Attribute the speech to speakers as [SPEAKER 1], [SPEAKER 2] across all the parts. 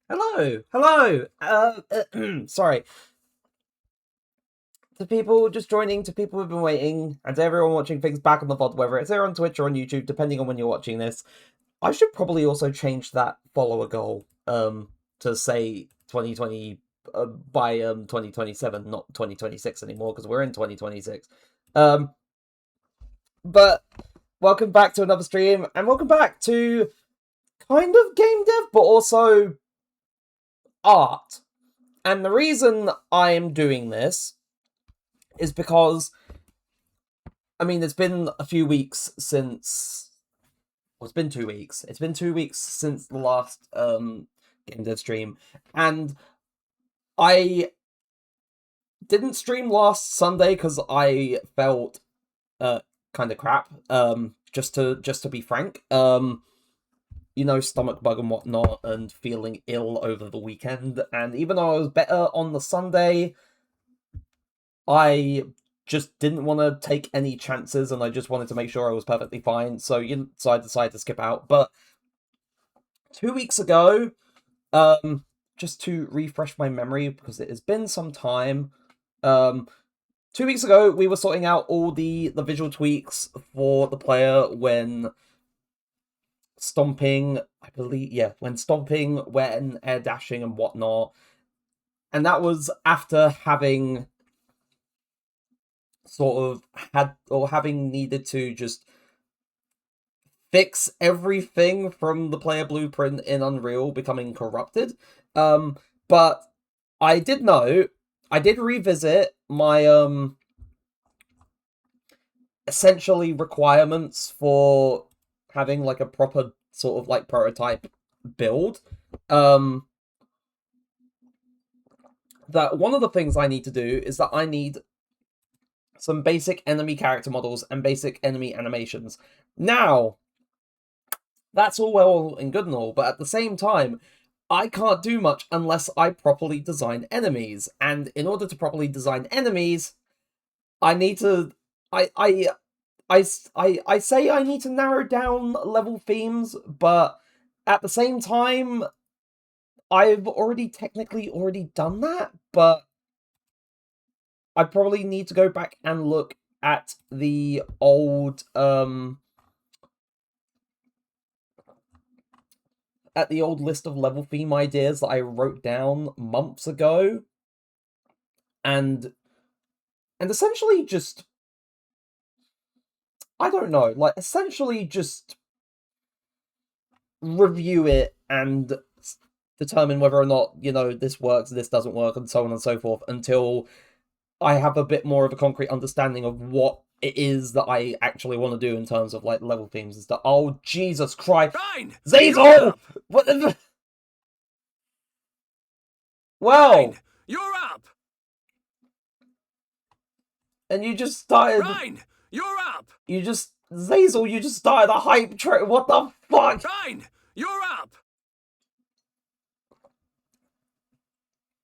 [SPEAKER 1] Hello, hello. Sorry. To people just joining, to people who've been waiting, and to everyone watching things back on the VOD, whether it's here on Twitch or on YouTube, depending on when you're watching this. I should probably also change that follower goal to say 2020 by 2027, not 2026 anymore, because we're in 2026. But welcome back to another stream, and welcome back to kind of game dev, but also art. And the reason I'm doing this is because, I mean, it's been a few weeks since. Well, it's been 2 weeks. It's been 2 weeks since the last game dev stream, and I didn't stream last Sunday because I felt kind of crap. Just to be frank, stomach bug and whatnot, and feeling ill over the weekend. And even though I was better on the Sunday, I just didn't want to take any chances, and I just wanted to make sure I was perfectly fine. So I decided to skip out. But 2 weeks ago, just to refresh my memory because it has been some time, 2 weeks ago we were sorting out all the visual tweaks for the player when stomping. I believe, yeah, when stomping, when air dashing and whatnot, and that was after having having needed to just fix everything from the player blueprint in Unreal becoming corrupted. But I did revisit my essentially requirements for having like a proper sort of like prototype build. That one of the things I need to do is that I need some basic enemy character models and basic enemy animations. Now, that's all well and good and all, but at the same time, I can't do much unless I properly design enemies. And in order to properly design enemies, I need to. I say I need to narrow down level themes, but at the same time, I've technically already done that, but I probably need to go back and look at the old list of level theme ideas that I wrote down months ago, and essentially just, I don't know, like essentially just review it and determine whether or not, this works, this doesn't work, and so on and so forth, until I have a bit more of a concrete understanding of what it is that I actually want to do in terms of like level themes and stuff. Oh, Jesus Christ.
[SPEAKER 2] Fine!
[SPEAKER 1] Zazel! What the... Well,
[SPEAKER 2] Fine! You're up!
[SPEAKER 1] And you just started...
[SPEAKER 2] Fine! You're up!
[SPEAKER 1] Zazel, you just started a hype train. What the fuck?
[SPEAKER 2] Fine! You're up!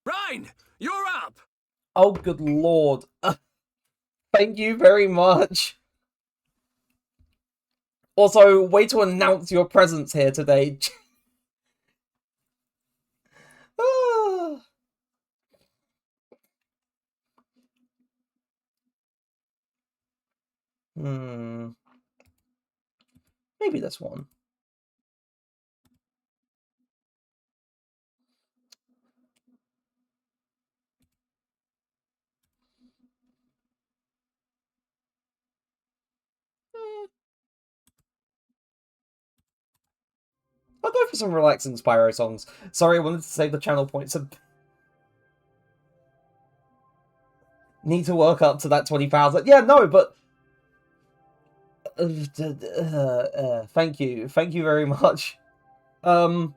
[SPEAKER 2] Fine! You're up!
[SPEAKER 1] Oh, good lord. Thank you very much. Also, way to announce your presence here today. Maybe this one. I'll go for some relaxing Spyro songs. Sorry, I wanted to save the channel points. Need to work up to that 20,000. Yeah, no, but... thank you. Thank you very much. But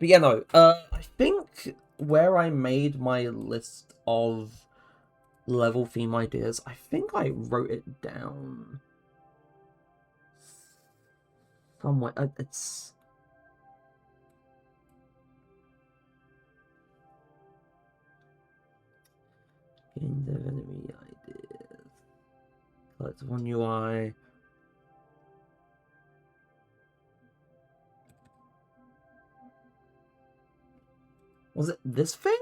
[SPEAKER 1] yeah, no. I think where I made my list of level theme ideas, I think I wrote it down somewhere. It's... Game dev enemy ideas. Collect one UI. Was it this thing?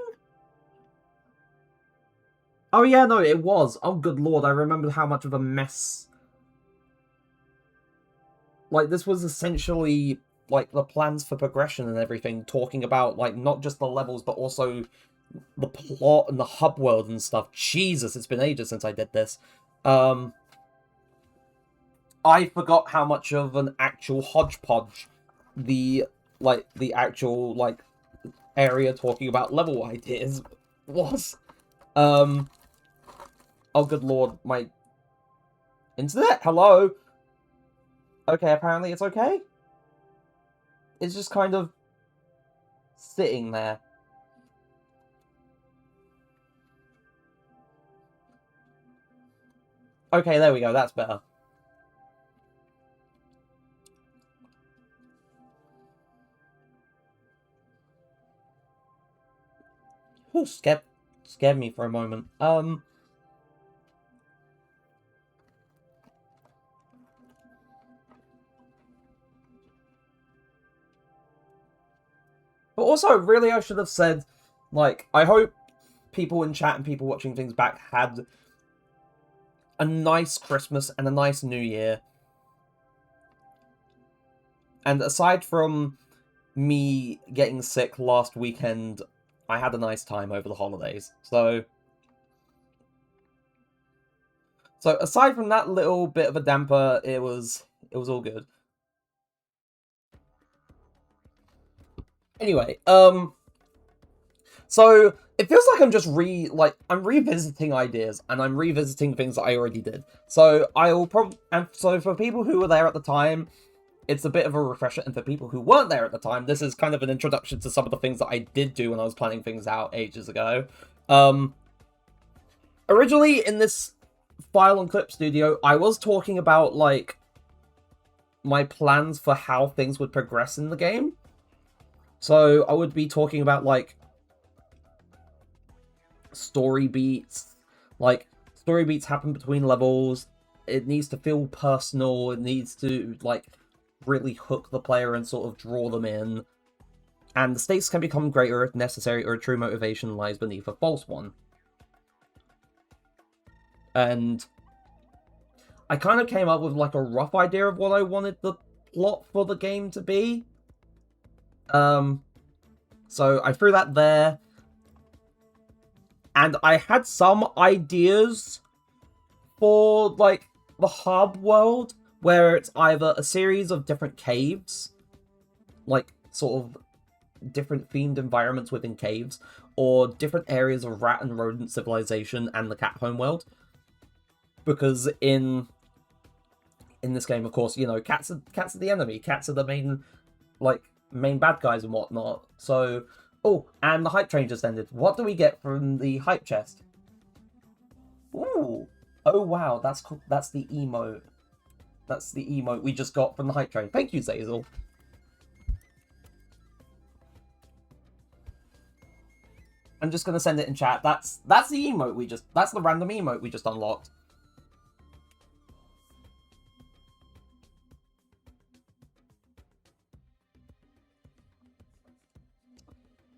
[SPEAKER 1] Oh yeah, no, it was. Oh good lord, I remember how much of a mess. Like, this was essentially, like, the plans for progression and everything, talking about, like, not just the levels, but also the plot and the hub world and stuff. Jesus, it's been ages since I did this. I forgot how much of an actual hodgepodge the actual, like, area talking about level ideas was. Oh good lord, my internet? Hello? Okay, apparently it's okay. It's just kind of sitting there. Okay, there we go, that's better. Whew, scared me for a moment. But also, really, I should have said, like, I hope people in chat and people watching things back had a nice Christmas and a nice New Year. And aside from me getting sick last weekend, I had a nice time over the holidays. So aside from that little bit of a damper, it was all good. Anyway, so it feels like I'm just I'm revisiting ideas, and I'm revisiting things that I already did. So so for people who were there at the time, it's a bit of a refresher, and for people who weren't there at the time, this is kind of an introduction to some of the things that I did do when I was planning things out ages ago. Originally, in this file and clip studio, I was talking about, like, my plans for how things would progress in the game. So I would be talking about, like, story beats. Like, story beats happen between levels. It needs to feel personal. It needs to, like, really hook the player and sort of draw them in. And the stakes can become greater if necessary, or a true motivation lies beneath a false one. And I kind of came up with, like, a rough idea of what I wanted the plot for the game to be. So I threw that there. And I had some ideas for, like, the hub world, where it's either a series of different caves, like, sort of different themed environments within caves, or different areas of rat and rodent civilization and the cat homeworld. Because in this game, of course, you know, cats are the enemy. Cats are the main bad guys and whatnot. So, oh, and the hype train just ended. What do we get from the hype chest? Ooh, oh wow, that's cool. That's the emote. That's the emote we just got from the hype train. Thank you, Zazel. I'm just gonna send it in chat. That's the emote that's the random emote we just unlocked.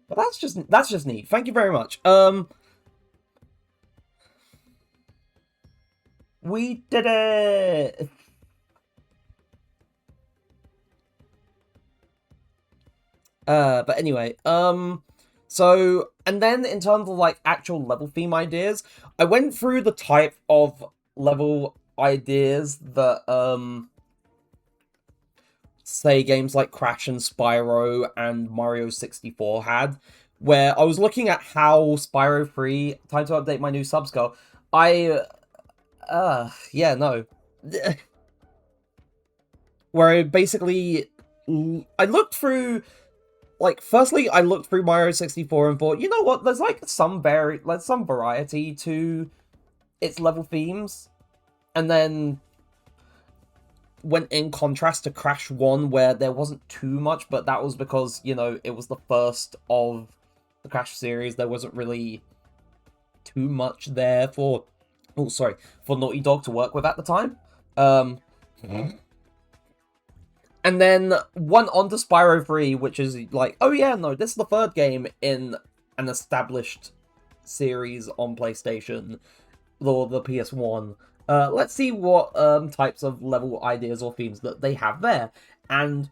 [SPEAKER 1] But that's just neat. Thank you very much. We did it. But anyway, so, and then in terms of, like, actual level theme ideas, I went through the type of level ideas that, say, games like Crash and Spyro and Mario 64 had, where I was looking at how Spyro 3, time to update my new subs go, yeah, no. Where I basically, I looked through, like, firstly, I looked through Mario 64 and thought, you know what, there's, like, some variety to its level themes. And then went in contrast to Crash 1, where there wasn't too much, but that was because, you know, it was the first of the Crash series. There wasn't really too much there for Naughty Dog to work with at the time. And then went on to Spyro 3, which is like, oh yeah, no, this is the third game in an established series on PlayStation or the PS1. Let's see what types of level ideas or themes that they have there. And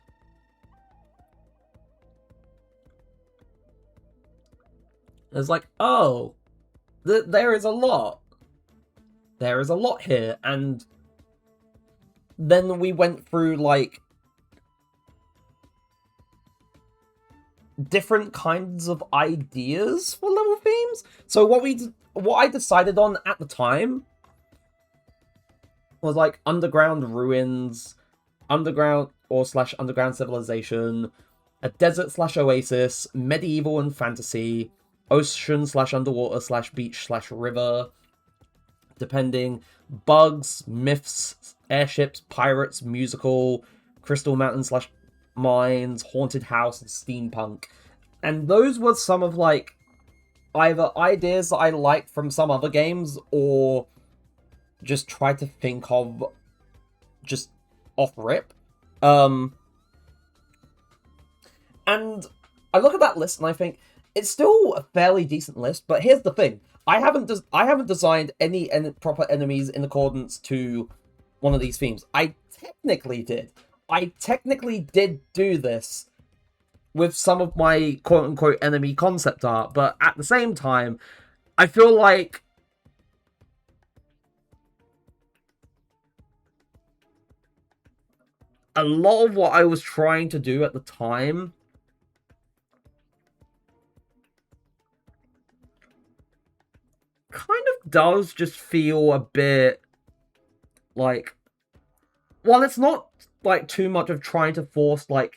[SPEAKER 1] it's like, oh, there is a lot. There is a lot here. And then we went through, like, different kinds of ideas for level themes. So what I decided on at the time was, like, underground ruins, underground or slash underground civilization, a desert slash oasis, medieval and fantasy, ocean slash underwater slash beach slash river, depending, bugs, myths, airships, pirates, musical, crystal mountain slash mines, haunted house, and steampunk. And those were some of, like, either ideas that I liked from some other games, or just tried to think of just off rip. And I look at that list and I think it's still a fairly decent list, but here's the thing. I haven't designed any proper enemies in accordance to one of these themes. I technically did do this with some of my quote-unquote enemy concept art, but at the same time, I feel like a lot of what I was trying to do at the time kind of does just feel a bit like, well, it's not like too much of trying to force like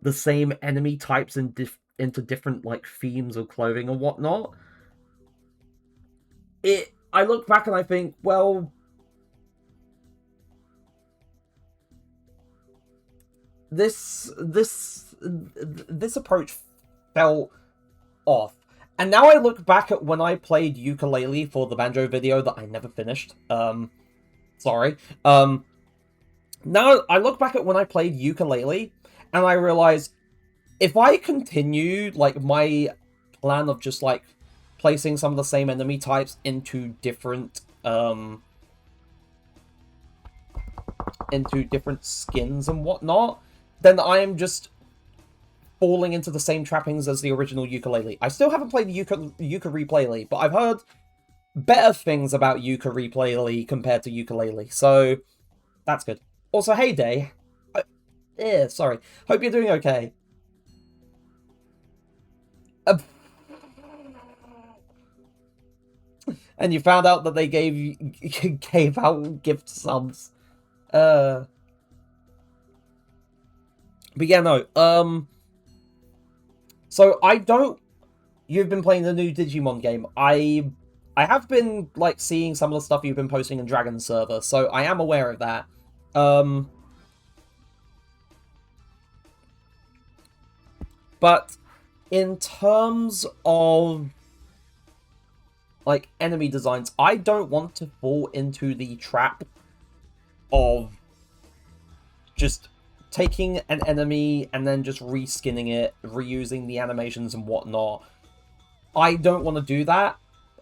[SPEAKER 1] the same enemy types into different like themes of clothing and whatnot. I look back and I think, well, this approach fell off. And now I look back at when I played ukulele for the banjo video that I never finished. Sorry. Now I look back at when I played ukulele and I realize if I continued like my plan of just like placing some of the same enemy types into different skins and whatnot, then I am just falling into the same trappings as the original ukulele. I still haven't played ukulele, but I've heard better things about ukulele compared to ukulele, so that's good. Also, hey Day. Sorry. Hope you're doing okay. And you found out that they gave out gift subs. But yeah, no. So you've been playing the new Digimon game. I have been like seeing some of the stuff you've been posting in Dragon server, so I am aware of that. But in terms of like enemy designs, I don't want to fall into the trap of just taking an enemy and then just reskinning it, reusing the animations and whatnot. I don't want to do that.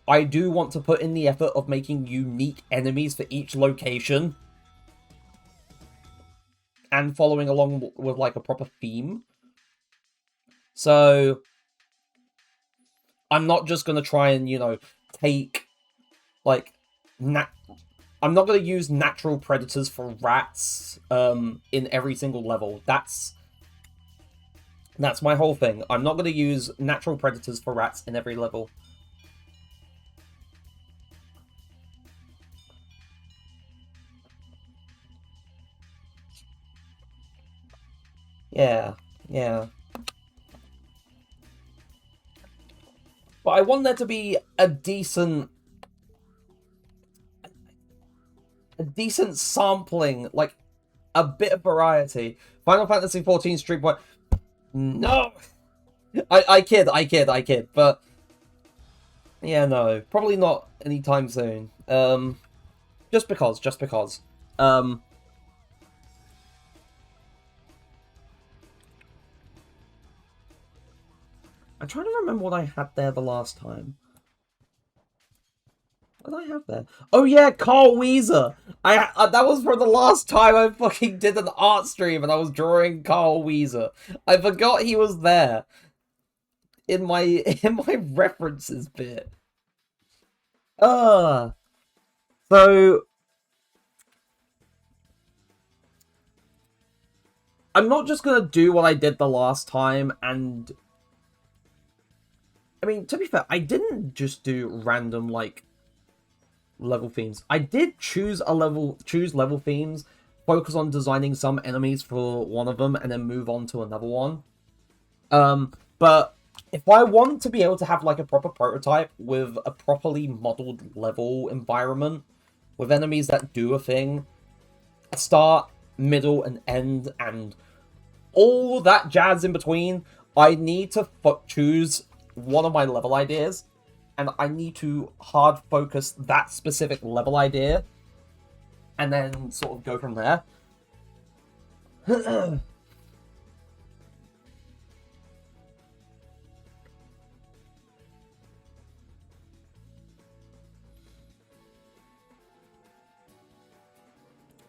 [SPEAKER 1] I do want to put in the effort of making unique enemies for each location and following along with like a proper theme. So I'm not just going to try and, you know, take like I'm not going to use natural predators for rats in every single level. That's my whole thing. I'm not going to use natural predators for rats in every level. Yeah. But I want there to be a decent sampling, like a bit of variety. Final Fantasy XIV Street Point. No, I kid. But yeah, no, probably not anytime soon. Just because. I'm trying to remember what I had there the last time. What did I have there? Oh yeah, Carl Weezer! That was for the last time I fucking did an art stream and I was drawing Carl Weezer. I forgot he was there. In my references bit. So I'm not just gonna do what I did the last time, and I mean, to be fair, I didn't just do random like level themes. I did choose level themes, focus on designing some enemies for one of them, and then move on to another one. But if I want to be able to have like a proper prototype with a properly modeled level environment, with enemies that do a thing, a start, middle, and end, and all that jazz in between, I need to choose one of my level ideas, and I need to hard focus that specific level idea, and then sort of go from there.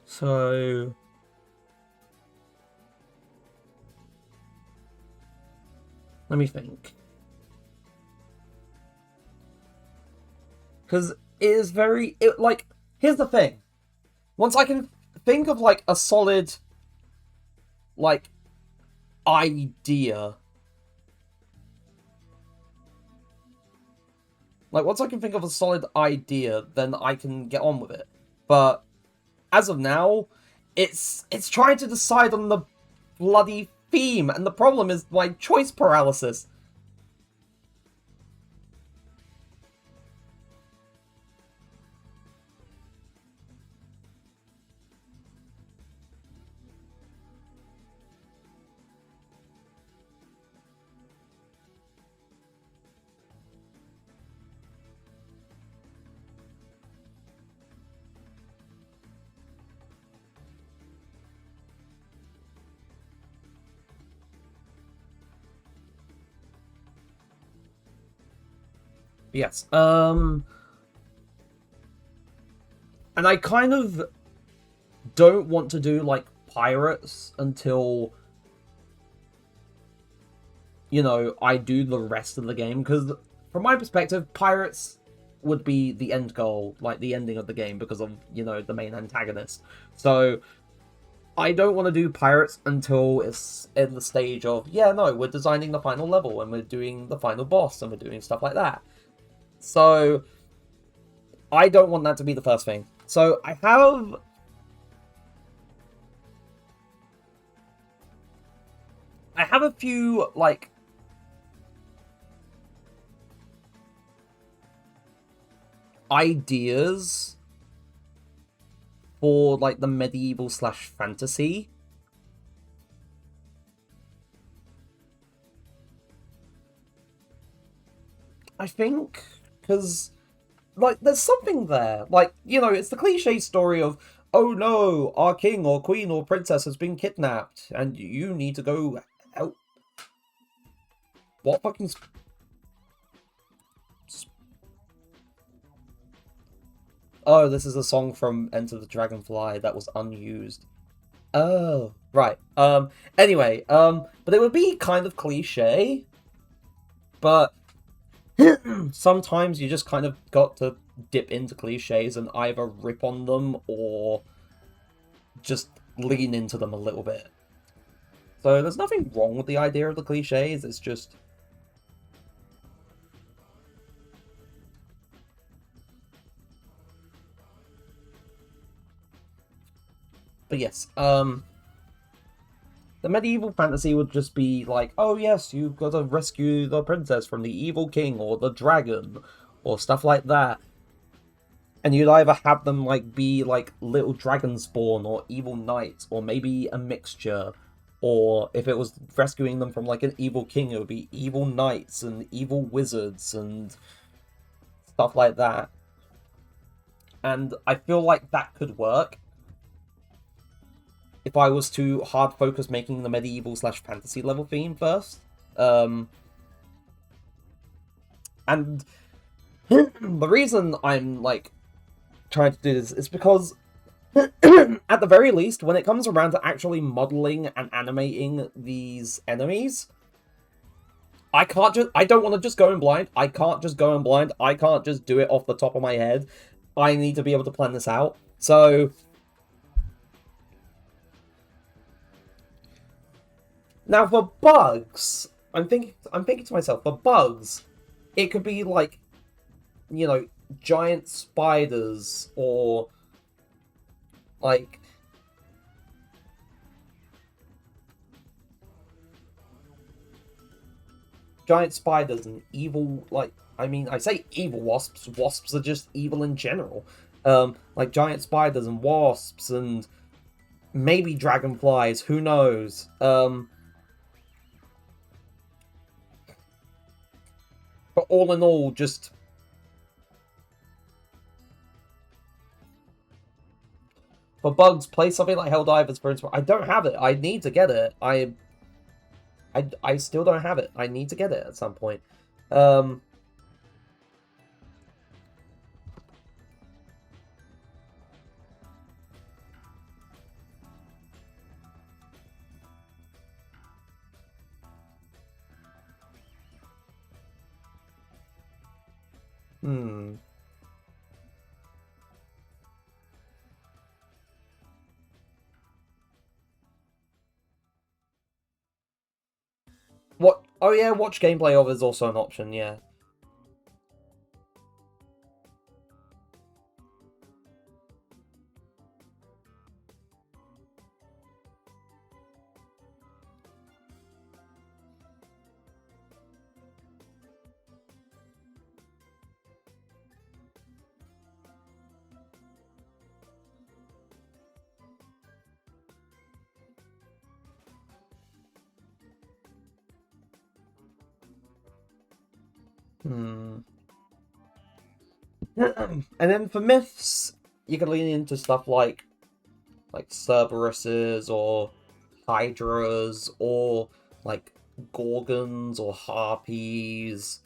[SPEAKER 1] So let me think. Because it is very... here's the thing. Once I can think of, like, a solid, like, idea... Like, once I can think of a solid idea, then I can get on with it. But as of now, it's trying to decide on the bloody theme, and the problem is my choice paralysis. Yes, and I kind of don't want to do, like, pirates until, you know, I do the rest of the game, because from my perspective, pirates would be the end goal, like, the ending of the game, because of, you know, the main antagonist. So, I don't want to do pirates until it's in the stage of, yeah, no, we're designing the final level, and we're doing the final boss, and we're doing stuff like that. So, I don't want that to be the first thing. So, I have a few, like, ideas for, like, the medieval / fantasy. I think, because, like, there's something there. Like, you know, it's the cliche story of, oh no, our king or queen or princess has been kidnapped, and you need to go out. What fucking... Oh, this is a song from Enter the Dragonfly that was unused. Oh, right. Anyway, but it would be kind of cliche, but sometimes you just kind of got to dip into cliches and either rip on them or just lean into them a little bit. So there's nothing wrong with the idea of the cliches, it's just... But yes, the medieval fantasy would just be like, oh yes, you've got to rescue the princess from the evil king or the dragon, or stuff like that. And you'd either have them like be like little dragon spawn or evil knights, or maybe a mixture. Or if it was rescuing them from like an evil king, it would be evil knights and evil wizards and stuff like that. And I feel like that could work if I was to hard focus making the medieval / fantasy level theme first. And the reason I'm, like, trying to do this is because, at the very least, when it comes around to actually modeling and animating these enemies, I don't want to just go in blind. I can't just go in blind. I can't just do it off the top of my head. I need to be able to plan this out. So, now for bugs, I'm thinking to myself, for bugs, it could be like, you know, giant spiders, or like giant spiders and evil, like, I mean, I say evil wasps. Wasps are just evil in general. Like giant spiders and wasps and maybe dragonflies. Who knows? But all in all, just for bugs, play something like Helldivers for instance. I don't have it. I need to get it. I still don't have it. I need to get it at some point. Hmm. What? Oh yeah, watch gameplay of is also an option. Yeah. Hmm. And then for myths, you can lean into stuff like Cerberuses or Hydras or like Gorgons or Harpies.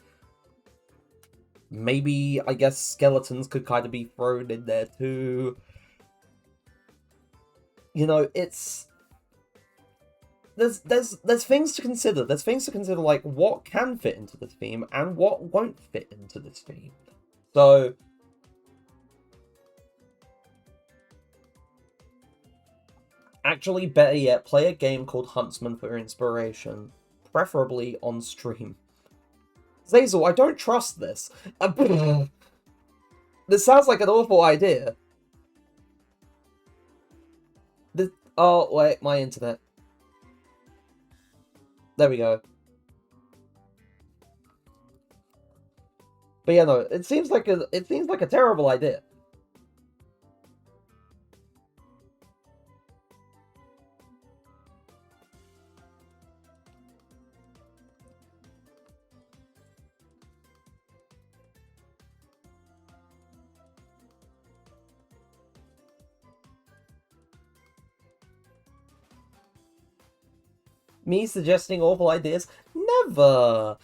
[SPEAKER 1] Maybe, I guess, skeletons could kind of be thrown in there too. You know, it's... There's things to consider. There's things to consider, like, what can fit into this theme and what won't fit into this theme. So... Actually, better yet, play a game called Huntsman for inspiration. Preferably on stream. Zazel, I don't trust this. This sounds like an awful idea. Oh, wait, my internet. There we go. But yeah, no, it seems like a terrible idea. Me suggesting awful ideas? Never!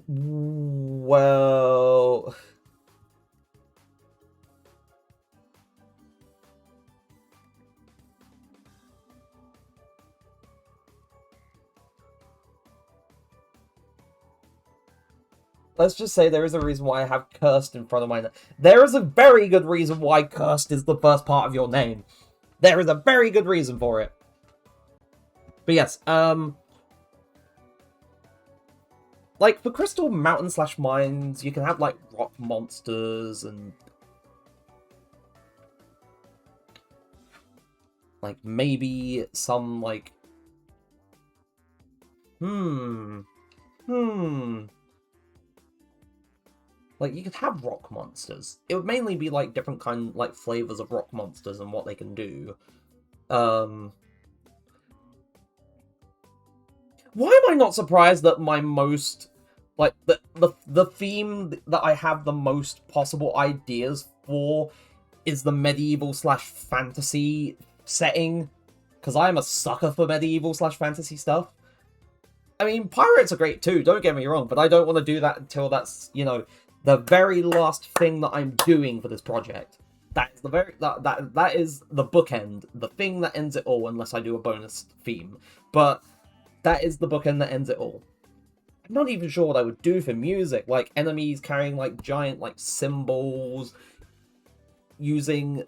[SPEAKER 1] Well... Let's just say there is a reason why I have cursed in front of my name. There is a very good reason why cursed is the first part of your name. There is a very good reason for it. But yes, like, for Crystal Mountain / Mines, you can have, like, rock monsters and... like, maybe some, like... Like, you could have rock monsters. It would mainly be, like, different kind, like, flavors of rock monsters and what they can do. Why am I not surprised that my most, like, the theme that I have the most possible ideas for is the medieval / fantasy setting? Because I am a sucker for medieval / fantasy stuff. I mean, pirates are great too, don't get me wrong, but I don't want to do that until that's, you know, the very last thing that I'm doing for this project. That is the that is the bookend, the thing that ends it all, unless I do a bonus theme. But that is the bookend that ends it all. I'm not even sure what I would do for music, like enemies carrying like giant like symbols, using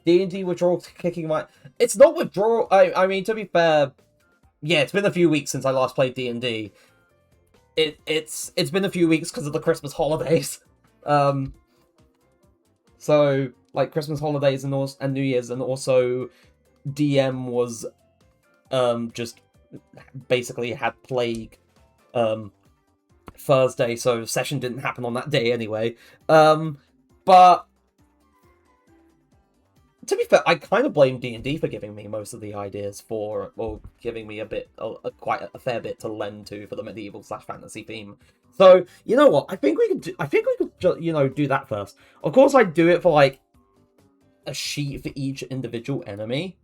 [SPEAKER 1] D&D withdrawal kicking my... It's not withdrawal... I mean, to be fair, yeah, it's been a few weeks since I last played D&D. It's been a few weeks because of the Christmas holidays. So, like, Christmas holidays and New Year's, and also DM was just basically had plague Thursday, so session didn't happen on that day anyway. But to be fair, I kind of blame D&D for giving me most of the ideas for, or giving me quite a fair bit to lend to for the medieval/fantasy theme. So you know what? I think we could, you know, do that first. Of course, I'd do it for like a sheet for each individual enemy,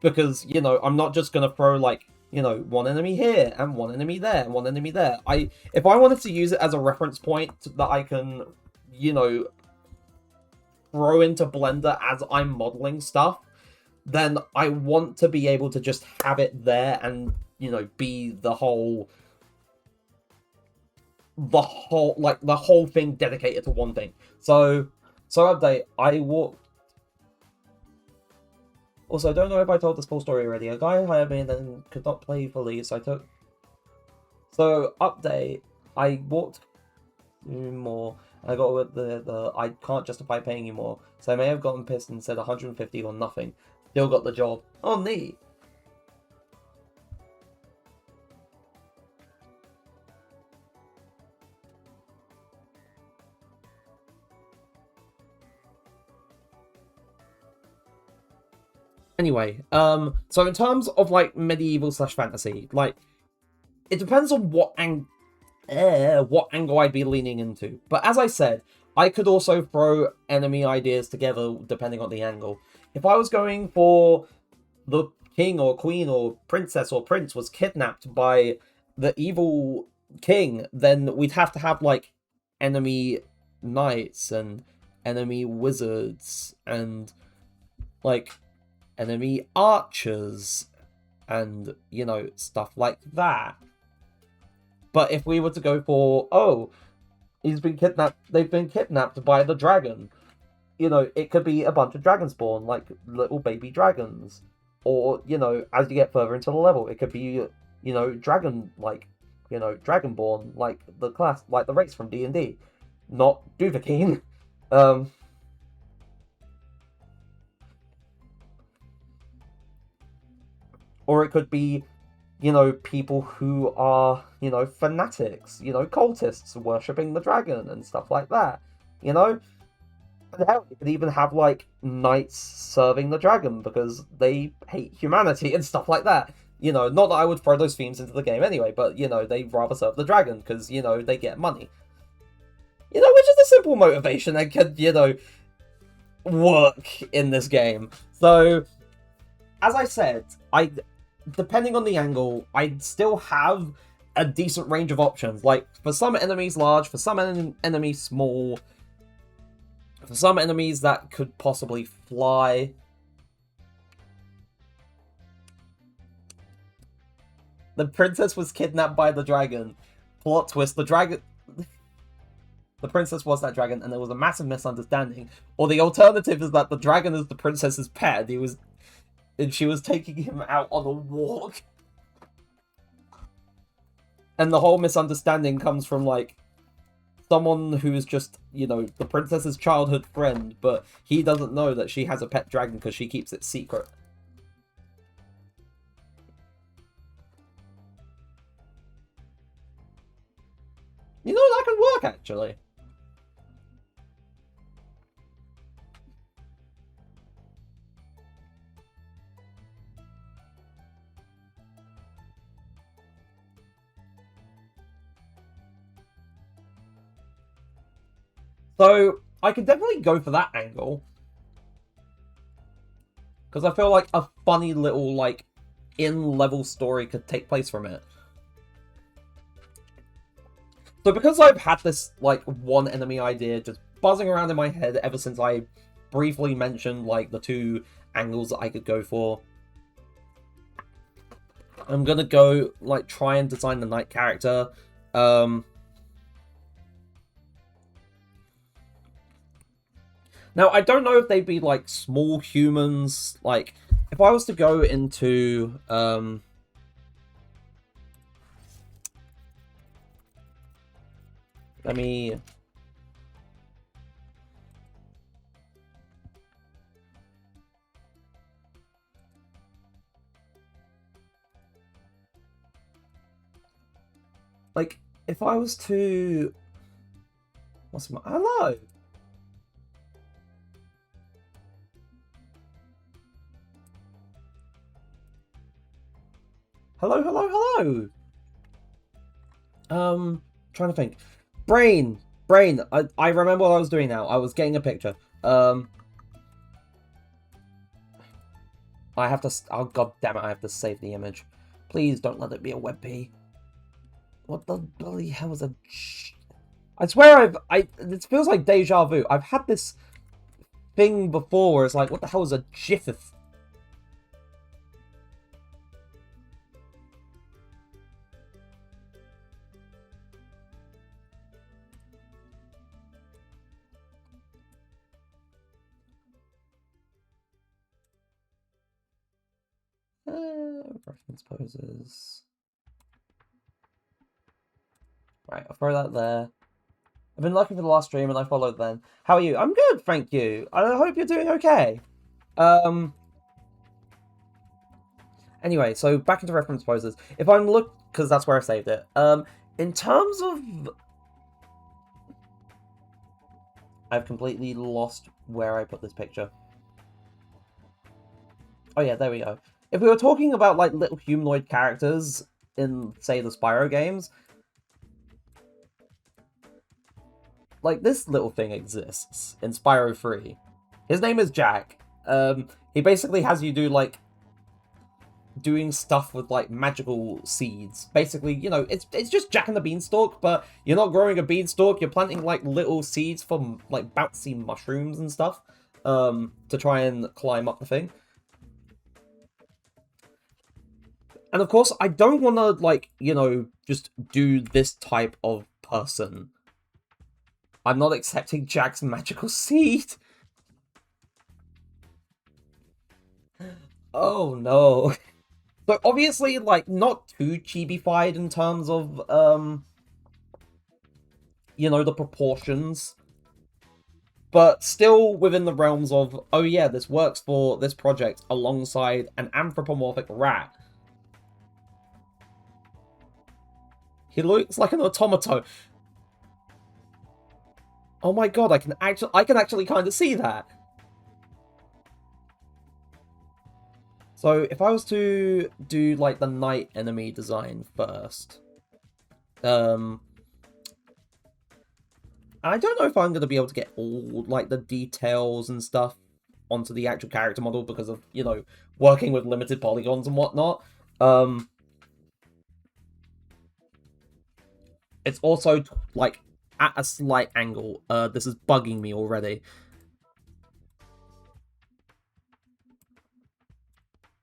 [SPEAKER 1] because you know I'm not just gonna throw like, you know, one enemy here and one enemy there and one enemy there. If I wanted to use it as a reference point that I can, you know, throw into Blender as I'm modeling stuff, then I want to be able to just have it there and, you know, be the whole thing dedicated to one thing. So update, I walked... Also, I don't know if I told this full story already. A guy hired me and then could not play fully, so I took... So, update, I walked more... I got with the I can't justify paying you more, so I may have gotten pissed and said 150 or nothing. Still got the job. Oh, neat. Anyway, so in terms of like medieval/fantasy, like it depends on what angle I'd be leaning into. But as I said, I could also throw enemy ideas together depending on the angle. If I was going for the king or queen or princess or prince was kidnapped by the evil king, then we'd have to have like enemy knights and enemy wizards and like enemy archers and, you know, stuff like that. But if we were to go for, oh, they've been kidnapped by the dragon, you know, it could be a bunch of dragon spawn, like little baby dragons. Or, you know, as you get further into the level, it could be, you know, dragonborn, like the class, like the race from D&D. Not Duvakeen. Or it could be, you know, people who are, you know, fanatics, you know, cultists worshipping the dragon and stuff like that, you know? And hell, you could even have, like, knights serving the dragon because they hate humanity and stuff like that. You know, not that I would throw those themes into the game anyway, but, you know, they rather serve the dragon because, you know, they get money. You know, which is a simple motivation that could, you know, work in this game. So, as I said, depending on the angle, I'd still have a decent range of options. Like, for some enemies large, for some enemies small, for some enemies that could possibly fly. The princess was kidnapped by the dragon. Plot twist, the princess was that dragon, and there was a massive misunderstanding. Or the alternative is that the dragon is the princess's pet, and she was taking him out on a walk. And the whole misunderstanding comes from, like, someone who is just, you know, the princess's childhood friend, but he doesn't know that she has a pet dragon because she keeps it secret. You know, that could work, actually. So, I could definitely go for that angle. Because I feel like a funny little, like, in-level story could take place from it. So because I've had this, like, one enemy idea just buzzing around in my head ever since I briefly mentioned, like, the two angles that I could go for, I'm gonna go, like, try and design the knight character. Now, I don't know if they'd be, like, small humans. Like, if I was to go into, let me... Like, if I was to... What's my... Hello! Hello, hello, hello! Trying to think. Brain! I remember what I was doing now. I was getting a picture. I have to... Oh, god damn it, I have to save the image. Please don't let it be a WebP. What the bloody hell is a... I swear it feels like deja vu. I've had this thing before where it's like, what the hell is a GIF? Reference poses. Right, I'll throw that there. I've been looking for the last stream and I followed then. How are you? I'm good, thank you. I hope you're doing okay. Anyway, so back into reference poses. If I'm because that's where I saved it. In terms of... I've completely lost where I put this picture. Oh yeah, there we go. If we were talking about, like, little humanoid characters in, say, the Spyro games, like, this little thing exists in Spyro 3. His name is Jack. He basically has you do, like, doing stuff with, like, magical seeds. Basically, you know, it's just Jack and the Beanstalk, but you're not growing a beanstalk, you're planting, like, little seeds for, like, bouncy mushrooms and stuff, to try and climb up the thing. And of course, I don't want to, like, you know, just do this type of person. I'm not accepting Jack's magical seed. Oh no. So obviously, like, not too chibi-fied in terms of, you know, the proportions. But still within the realms of, oh yeah, this works for this project alongside an anthropomorphic rat. He looks like an automaton. Oh my god, I can actually kind of see that. So if I was to do, like, the knight enemy design first, I don't know if I'm going to be able to get all, like, the details and stuff onto the actual character model because of, you know, working with limited polygons and whatnot. It's also, like, at a slight angle. This is bugging me already.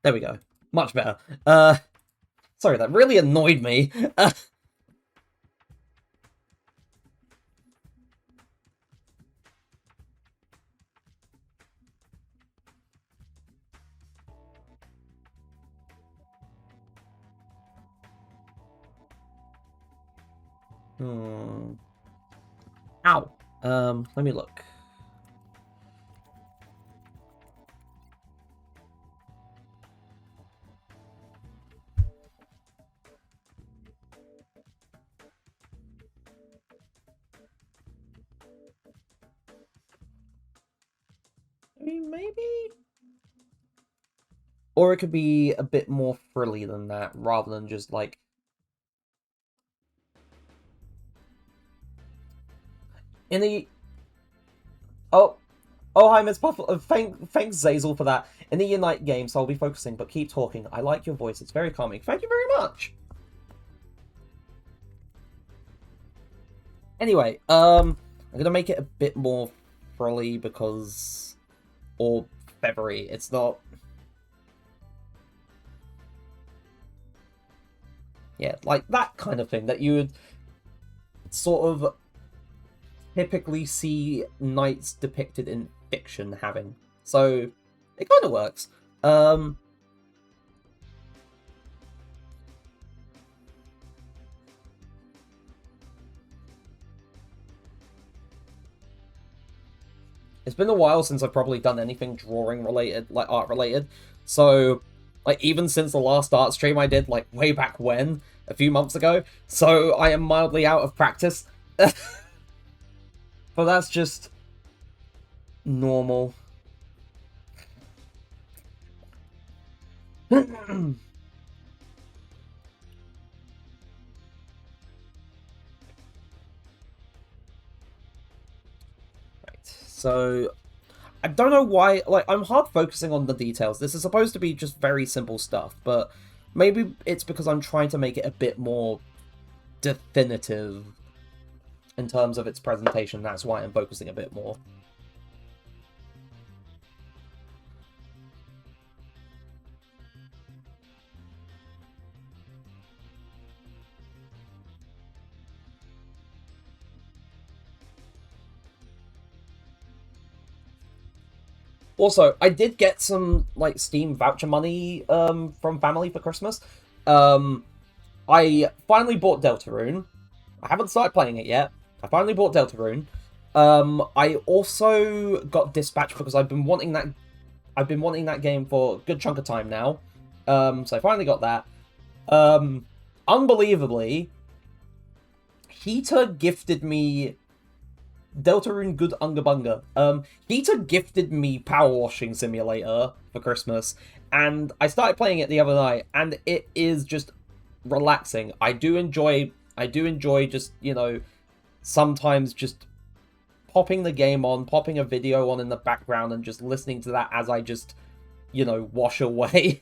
[SPEAKER 1] There we go. Much better. Sorry, that really annoyed me. Ow. Let me look. I mean, maybe? Or it could be a bit more frilly than that, rather than just, like... In the... Oh, oh, hi, Miss Puffle. Thanks, Zazel, for that. In the Unite game, so I'll be focusing, but keep talking. I like your voice. It's very calming. Thank you very much. Anyway, I'm gonna make it a bit more frilly because... or feathery. It's not... yeah, like that kind of thing that you would sort of typically see knights depicted in fiction having. So, it kind of works. It's been a while since I've probably done anything drawing related, like art related. So, like, even since the last art stream I did, like, way back when, a few months ago. So, I am mildly out of practice. But that's just normal. Right, so I don't know why, like, I'm hard focusing on the details. This is supposed to be just very simple stuff, but maybe it's because I'm trying to make it a bit more definitive in terms of its presentation. That's why I'm focusing a bit more. Also, I did get some, like, Steam voucher money from family for Christmas. I finally bought Deltarune. I haven't started playing it yet. I finally bought Deltarune. I also got Dispatch because I've been wanting that game for a good chunk of time now. So I finally got that. Unbelievably, Heater gifted me Deltarune Good Unga Bunga. Heater gifted me Power Washing Simulator for Christmas, and I started playing it the other night, and it is just relaxing. I do enjoy just, you know, sometimes just popping the game on, popping a video on in the background, and just listening to that as I just, you know, wash away.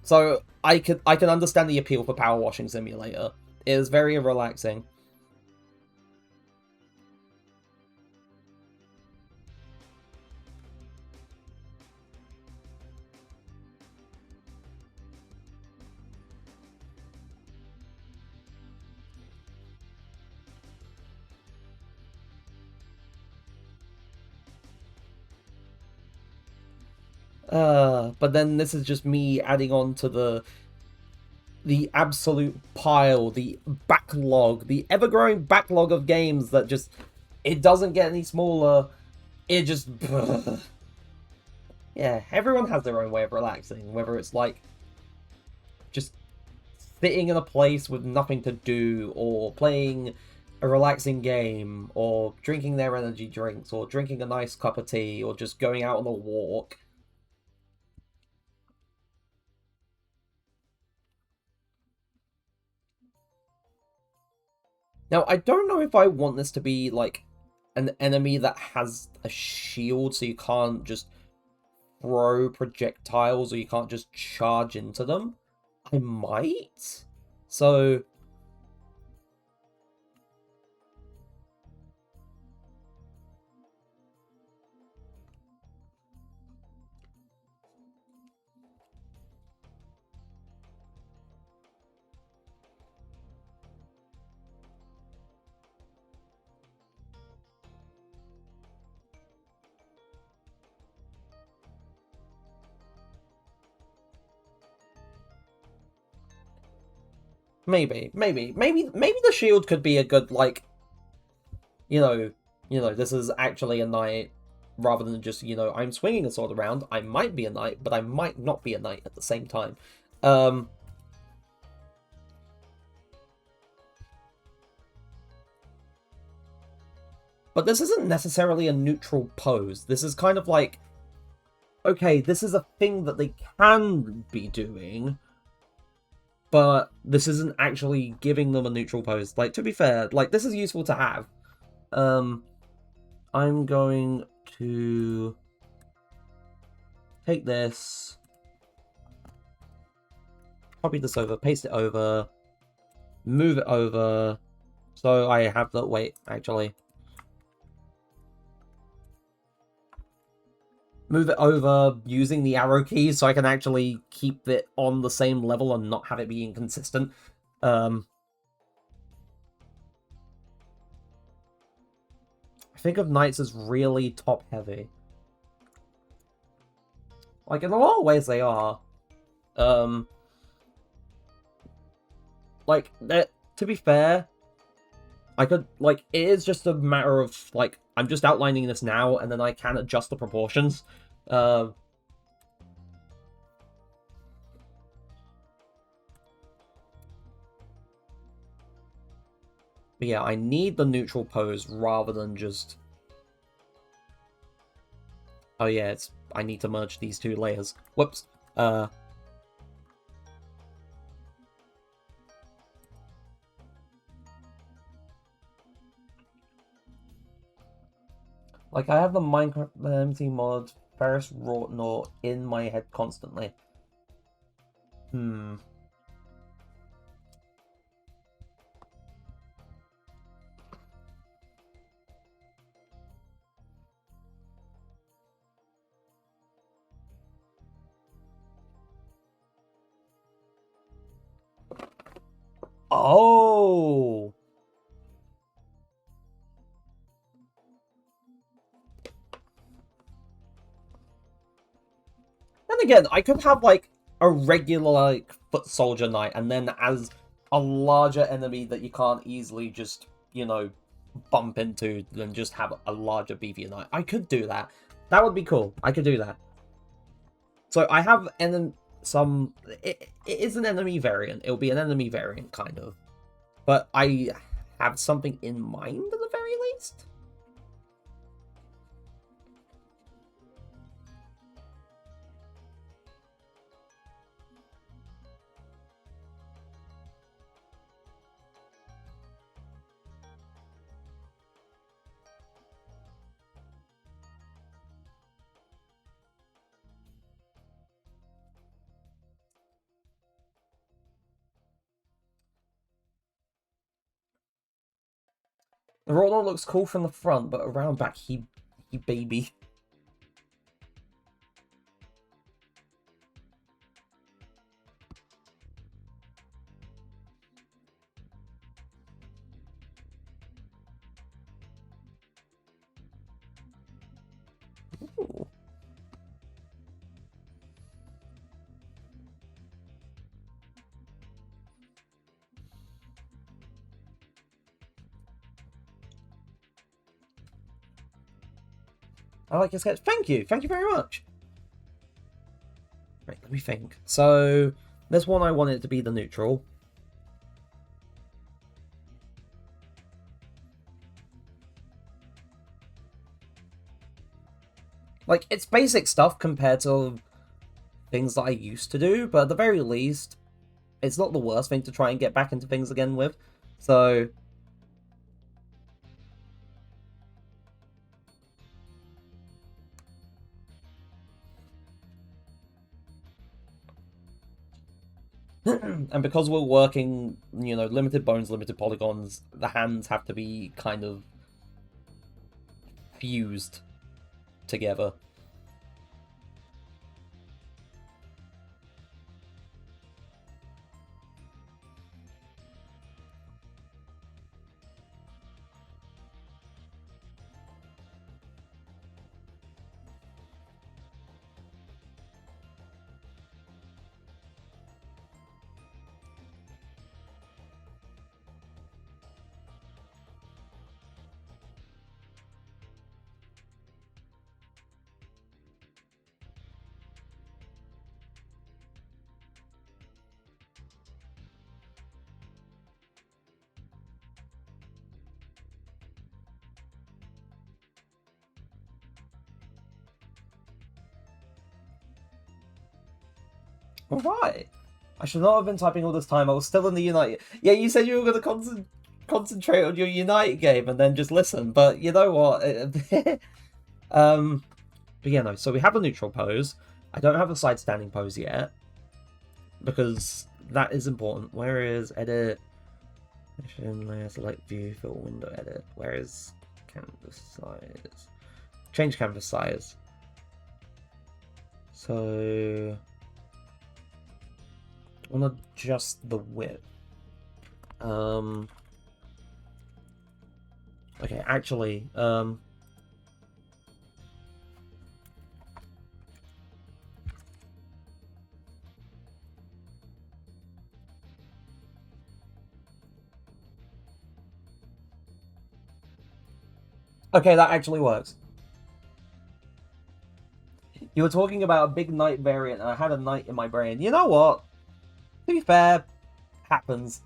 [SPEAKER 1] So I can understand the appeal for Power Washing Simulator. It is very relaxing. But then this is just me adding on to the absolute pile, the backlog, the ever-growing backlog of games that just, it doesn't get any smaller. It just... yeah, everyone has their own way of relaxing, whether it's like just sitting in a place with nothing to do, or playing a relaxing game, or drinking their energy drinks, or drinking a nice cup of tea, or just going out on a walk. Now, I don't know if I want this to be, like, an enemy that has a shield, so you can't just throw projectiles, or you can't just charge into them. I might? So... maybe the shield could be a good, like, you know, this is actually a knight, rather than just, you know, I'm swinging a sword around. I might be a knight, but I might not be a knight at the same time. But this isn't necessarily a neutral pose. This is kind of like, okay, this is a thing that they can be doing, but this isn't actually giving them a neutral pose. Like, to be fair, like, this is useful to have. I'm going to take this, copy this over, paste it over, move it over, so I have the, wait, actually. Move it over using the arrow keys so I can actually keep it on the same level and not have it be inconsistent. I think of knights as really top-heavy. Like, in a lot of ways they are. Like, to be fair, I could, like, it is just a matter of, like, I'm just outlining this now, and then I can adjust the proportions. But yeah, I need the neutral pose rather than just... Oh yeah, it's... I need to merge these two layers. Whoops. Like, I have the Minecraft MT mod Ferris Rotnor in my head constantly. Oh! Then again, I could have, like, a regular, like, foot soldier knight, and then as a larger enemy that you can't easily just, you know, bump into, then just have a larger beefier knight. I could do that. That would be cool. I could do that. So I have some... It is an enemy variant. It'll be an enemy variant, kind of. But I have something in mind, at the very least. The Roller looks cool from the front, but around back, he baby. Ooh. I like your sketch. Thank you. Thank you very much. Right, let me think. So, there's one I wanted to be the neutral. Like, it's basic stuff compared to things that I used to do, but at the very least, it's not the worst thing to try and get back into things again with. So... and because we're working, you know, limited bones, limited polygons, the hands have to be kind of fused together. Alright. I should not have been typing all this time. I was still in the United. Yeah, you said you were going to concentrate concentrate on your Unite game and then just listen. But you know what? But yeah, no. So we have a neutral pose. I don't have a side standing pose yet because that is important. Where is edit? Layer, select view, fill window, edit. Where is canvas size? Change canvas size. So I want to adjust the width. Okay, actually, okay, that actually works. You were talking about a big knight variant, and I had a knight in my brain. You know what? To be fair, happens.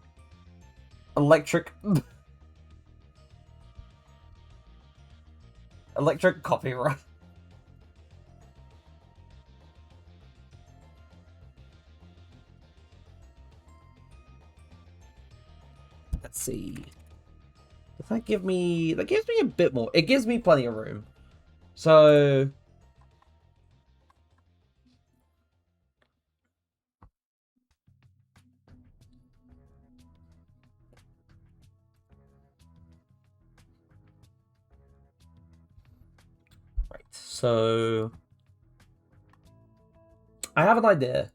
[SPEAKER 1] Electric... Electric copyright. Let's see. Does that give me... That gives me a bit more. It gives me plenty of room. So... Right, so... I have an idea.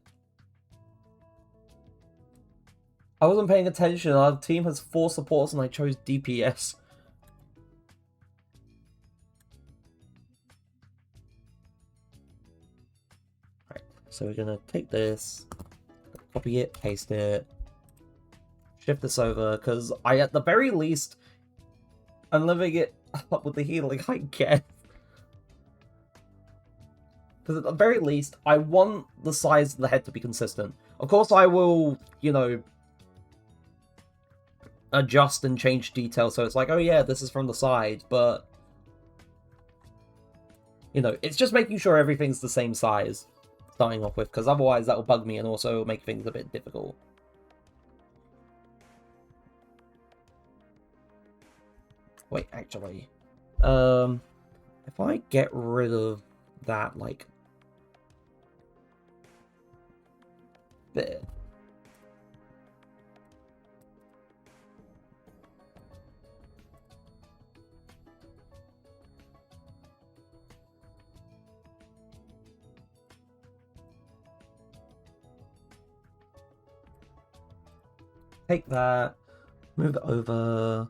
[SPEAKER 1] I wasn't paying attention. Our team has 4 supports and I chose DPS. Right, so we're gonna take this, copy it, paste it, shift this over, because I, at the very least, I'm living it up with the healing I get. Because at the very least, I want the size of the head to be consistent. Of course, I will, you know, adjust and change details so it's like, oh yeah, this is from the side, but... You know, it's just making sure everything's the same size, starting off with, because otherwise that will bug me and also make things a bit difficult. Wait, actually, if I get rid of that, like, bit, take that, move it over.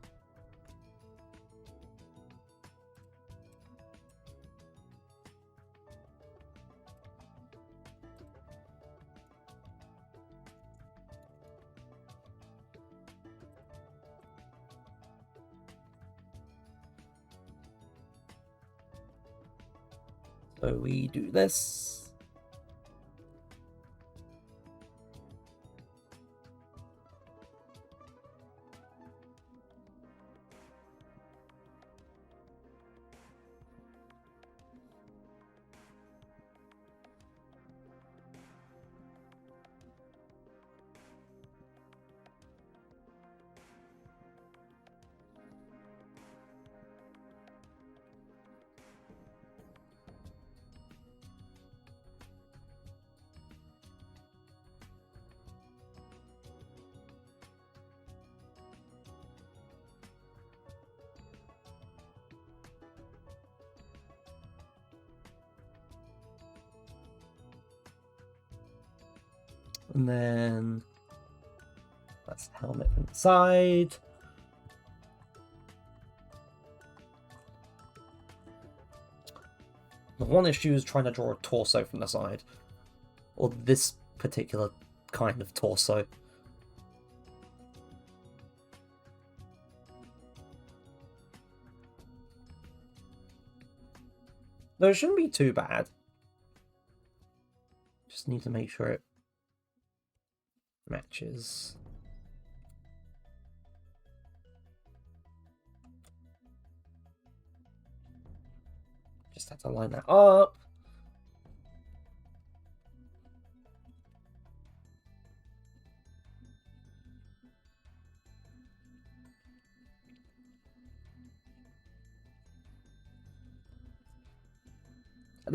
[SPEAKER 1] So we do this. And then that's the helmet from the side. The one issue is trying to draw a torso from the side. Or this particular kind of torso. Though it shouldn't be too bad. Just need to make sure it matches. Just have to line that up.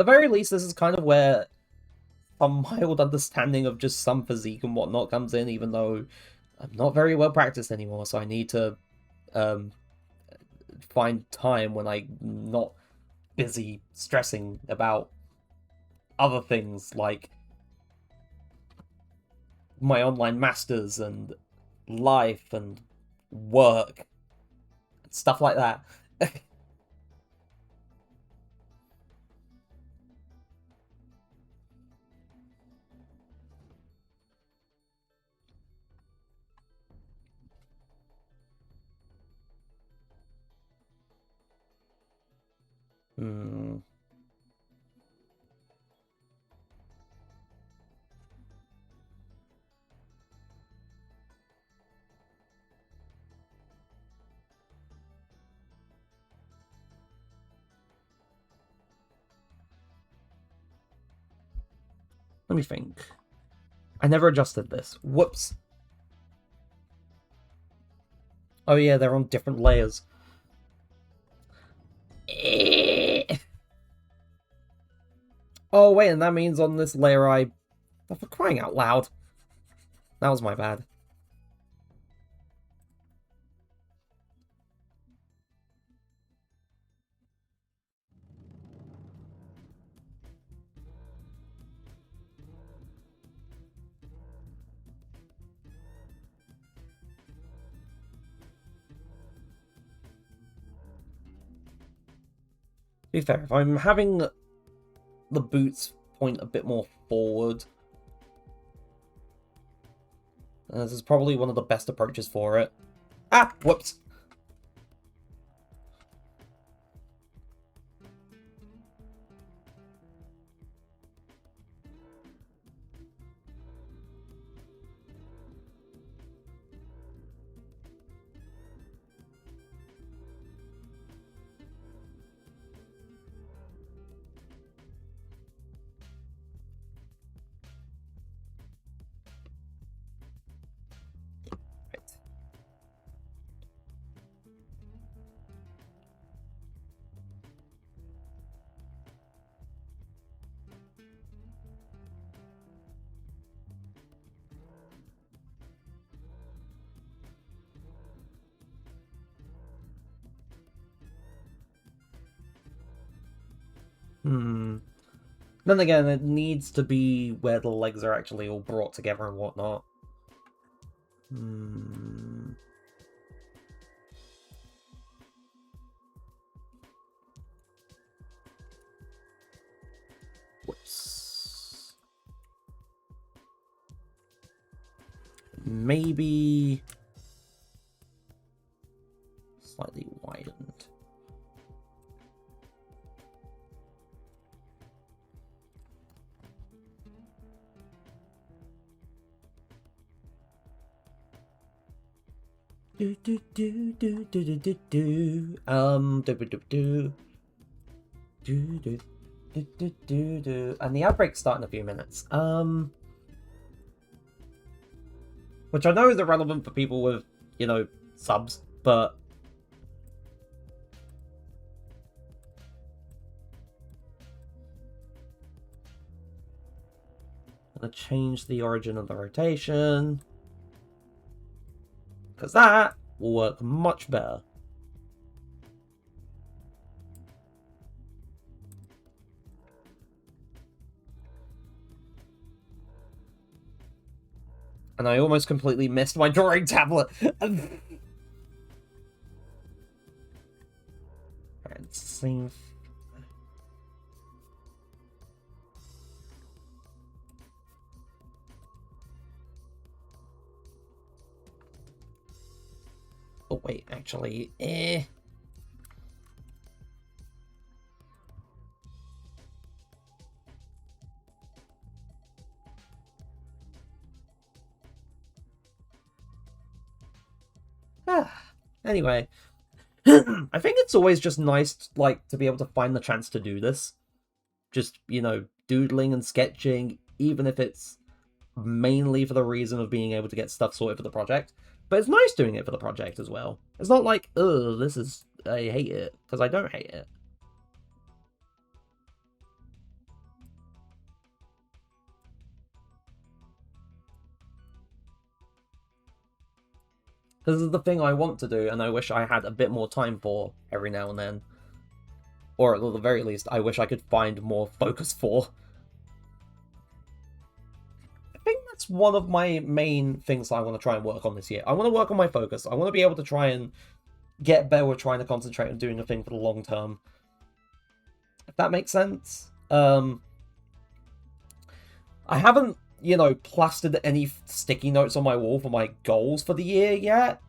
[SPEAKER 1] the very least, this is kind of where a mild understanding of just some physique and whatnot comes in, even though I'm not very well practiced anymore, so I need to find time when I'm not busy stressing about other things like my online masters and life and work, stuff like that. Hmm. Let me think. I never adjusted this. Whoops. Oh yeah, they're on different layers. Oh wait, and that means on this layer for crying out loud. That was my bad. To be fair, if I'm having the boots point a bit more forward, this is probably one of the best approaches for it. Ah! Whoops! Right. Then again, it needs to be where the legs are actually all brought together and whatnot. Whoops. Maybe slightly widened. And the outbreaks start in a few minutes. Which I know is irrelevant for people with, subs, but I'm gonna change the origin of the rotation, because that will work much better. And I almost completely missed my drawing tablet. Alright, save. Oh wait, actually, Anyway, I think it's always just nice, to be able to find the chance to do this. Just, doodling and sketching, even if it's mainly for the reason of being able to get stuff sorted for the project. But it's nice doing it for the project as well. It's not like, ugh, I hate it, because I don't hate it. This is the thing I want to do, and I wish I had a bit more time for every now and then. Or at the very least, I wish I could find more focus for. I think that's one of my main things I want to try and work on this year. I want to work on my focus. I want to be able to try and get better with trying to concentrate on doing a thing for the long term. If that makes sense. I haven't, plastered any sticky notes on my wall for my goals for the year yet.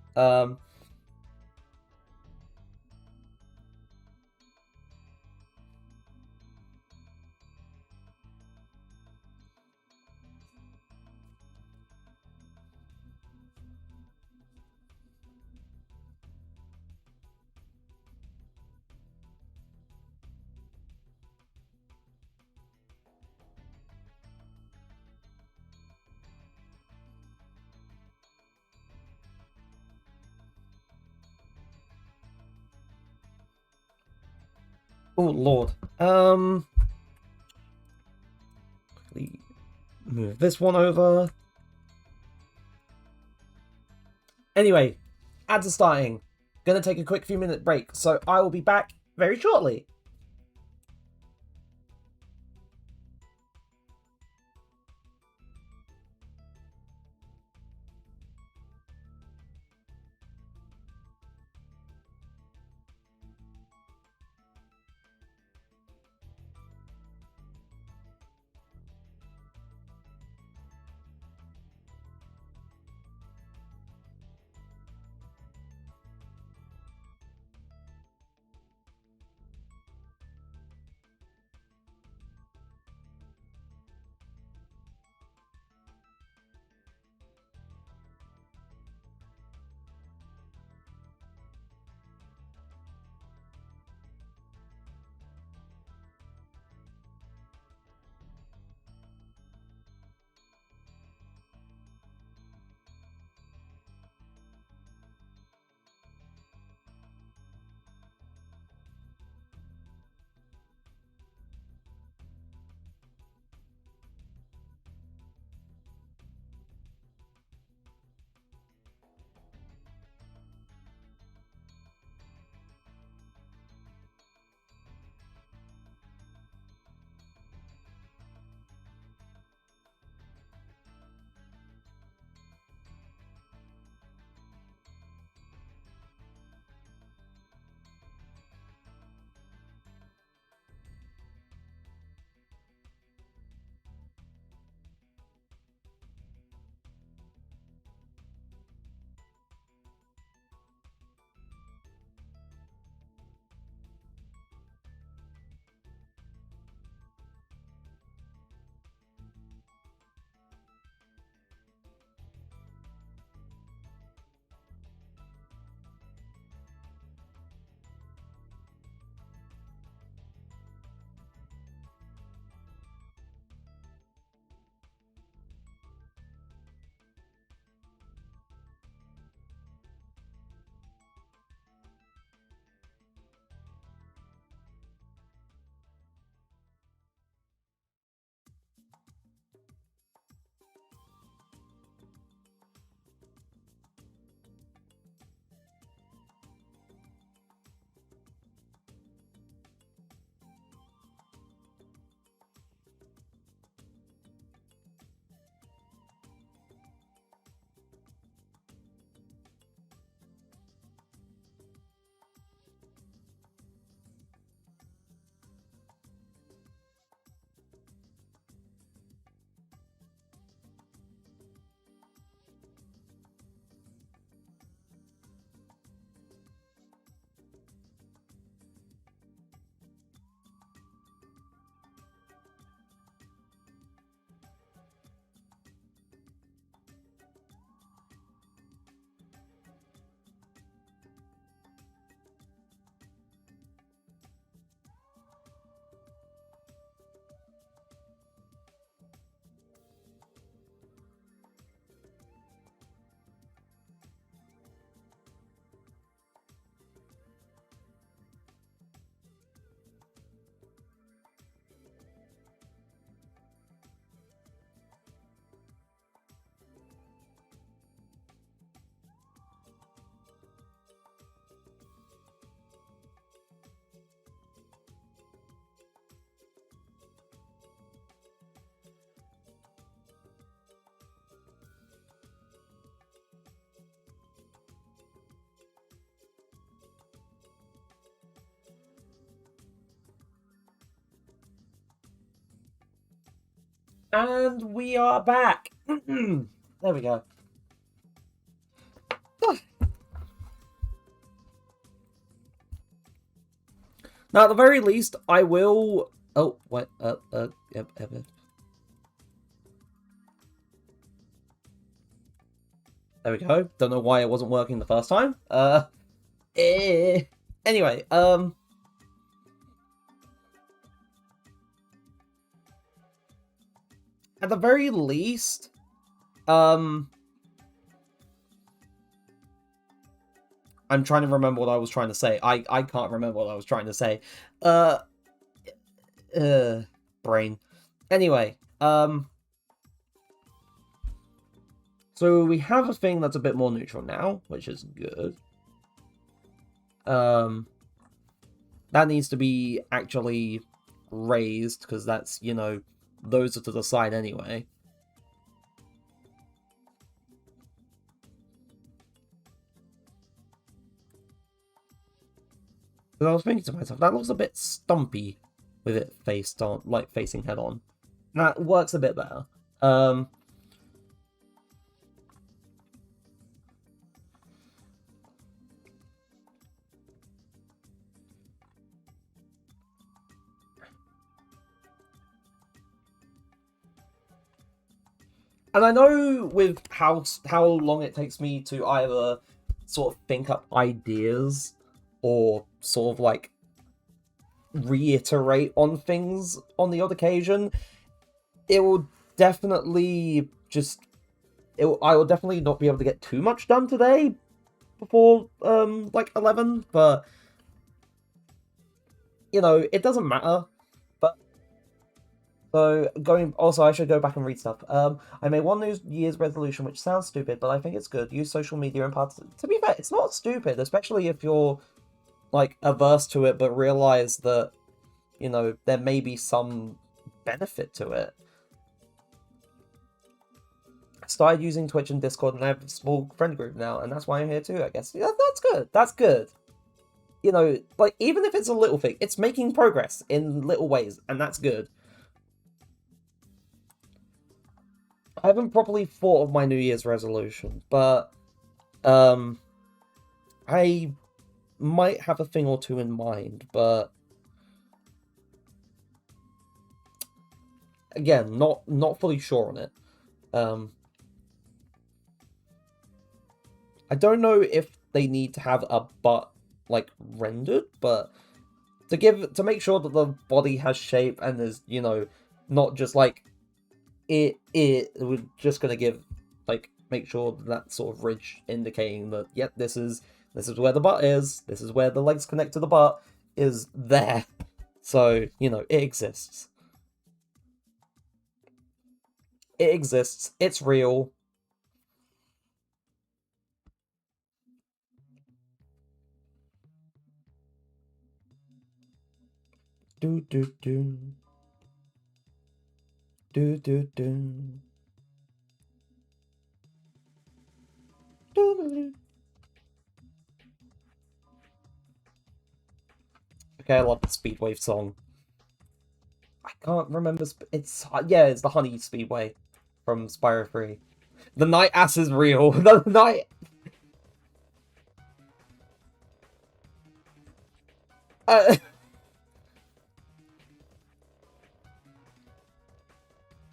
[SPEAKER 1] Oh, Lord. Quickly move this one over. Anyway, ads are starting. Gonna take a quick few minute break, so I will be back very shortly. And we are back. There we go. Now, at the very least, I will... Oh, what? Yep. There we go. Don't know why it wasn't working the first time. Anyway, at the very least, I'm trying to remember what I was trying to say. I can't remember what I was trying to say. Brain. Anyway, so we have a thing that's a bit more neutral now, which is good. That needs to be actually raised, because that's, you know, those are to the side anyway. But I was thinking to myself, that looks a bit stumpy with it faced on, like facing head on. That works a bit better. And I know with how long it takes me to either sort of think up ideas or sort of like reiterate on things on the odd occasion, it will definitely just I will definitely not be able to get too much done today before like 11, but you know, it doesn't matter. So, also, I should go back and read stuff. I made one New Year's resolution, which sounds stupid, but I think it's good. Use social media and parts. To be fair, it's not stupid, especially if you're, like, averse to it, but realize that, you know, there may be some benefit to it. I started using Twitch and Discord, and I have a small friend group now, and that's why I'm here too, I guess. Yeah, that's good. That's good. You know, like, even if it's a little thing, it's making progress in little ways, and that's good. I haven't properly thought of my New Year's resolution, but I might have a thing or two in mind, but again, not fully sure on it. I don't know if they need to have a butt like rendered, but to make sure that the body has shape and is, you know, not just like we're just gonna give, like, make sure that sort of ridge indicating that, yep, this is where the butt is, this is where the legs connect to the butt, is there. So, you know, it exists. It exists. It's real. Do do do. Do do do. Okay, I love the Speedwave song. I can't remember. It's the Honey Speedway from Spyro 3. The night ass is real. The night.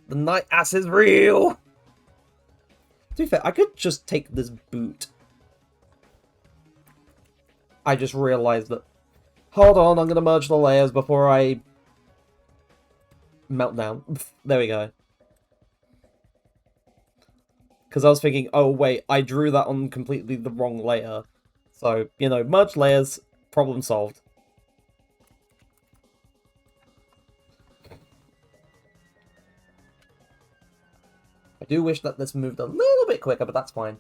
[SPEAKER 1] The night ass is real. To be fair, I could just take this boot. I just realized that. Hold on, I'm gonna merge the layers before I melt down. There we go. Because I was thinking, oh wait, I drew that on completely the wrong layer. So, you know, merge layers, problem solved. I do wish that this moved a little bit quicker, but that's fine.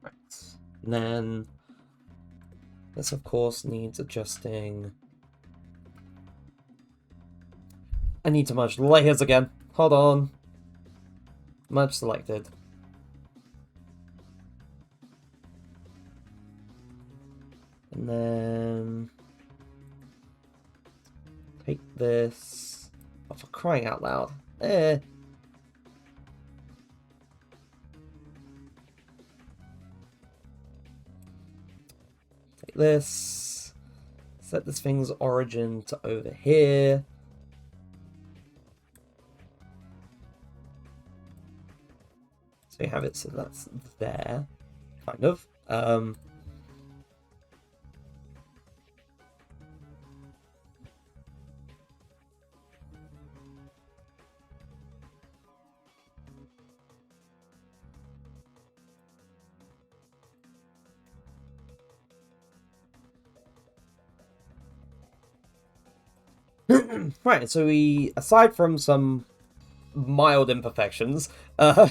[SPEAKER 1] Right. And then this, of course, needs adjusting I need to merge the layers again. Hold on. Merge selected. And then take this. Oh, for crying out loud. Take this. Set this thing's origin to over here. So you have it, so that's there, kind of. Right, so we, aside from some mild imperfections, you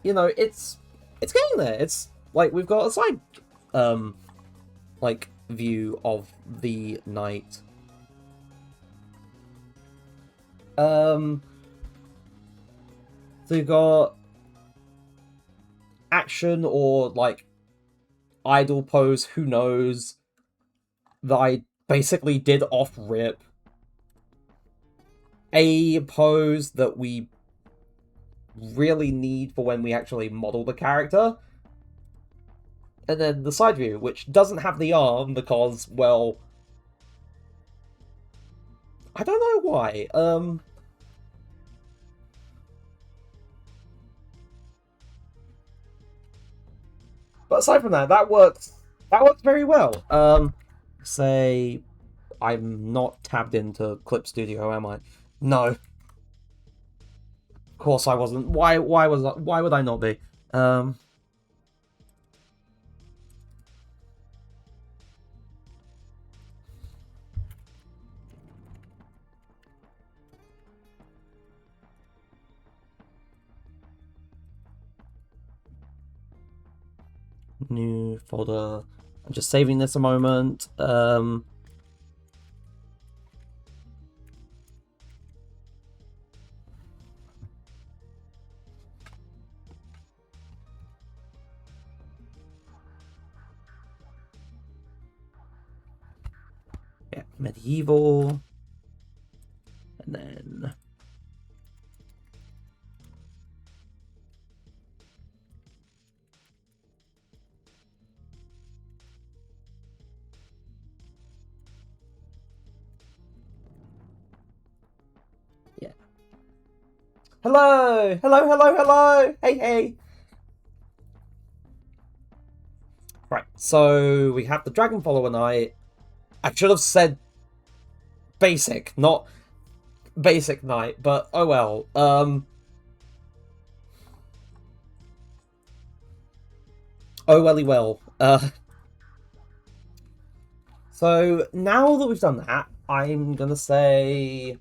[SPEAKER 1] know, it's getting there. It's like we've got a side like view of the night. So you've got action or like idle pose, who knows, that I basically did off rip. A pose that we really need for when we actually model the character. And then the side view, which doesn't have the arm because, well, I don't know why. But aside from that, that works very well. Say I'm not tabbed into Clip Studio, am I? No. Of course I wasn't. Why would I not be? New folder. I'm just saving this a moment. Yeah, medieval. And then yeah. Hello! Hello, hello, hello! Hey, hey! Right, so we have the Dragon Follower Knight. I should have said basic, not basic knight, but oh well. Oh welly well. So now that we've done that, I'm gonna say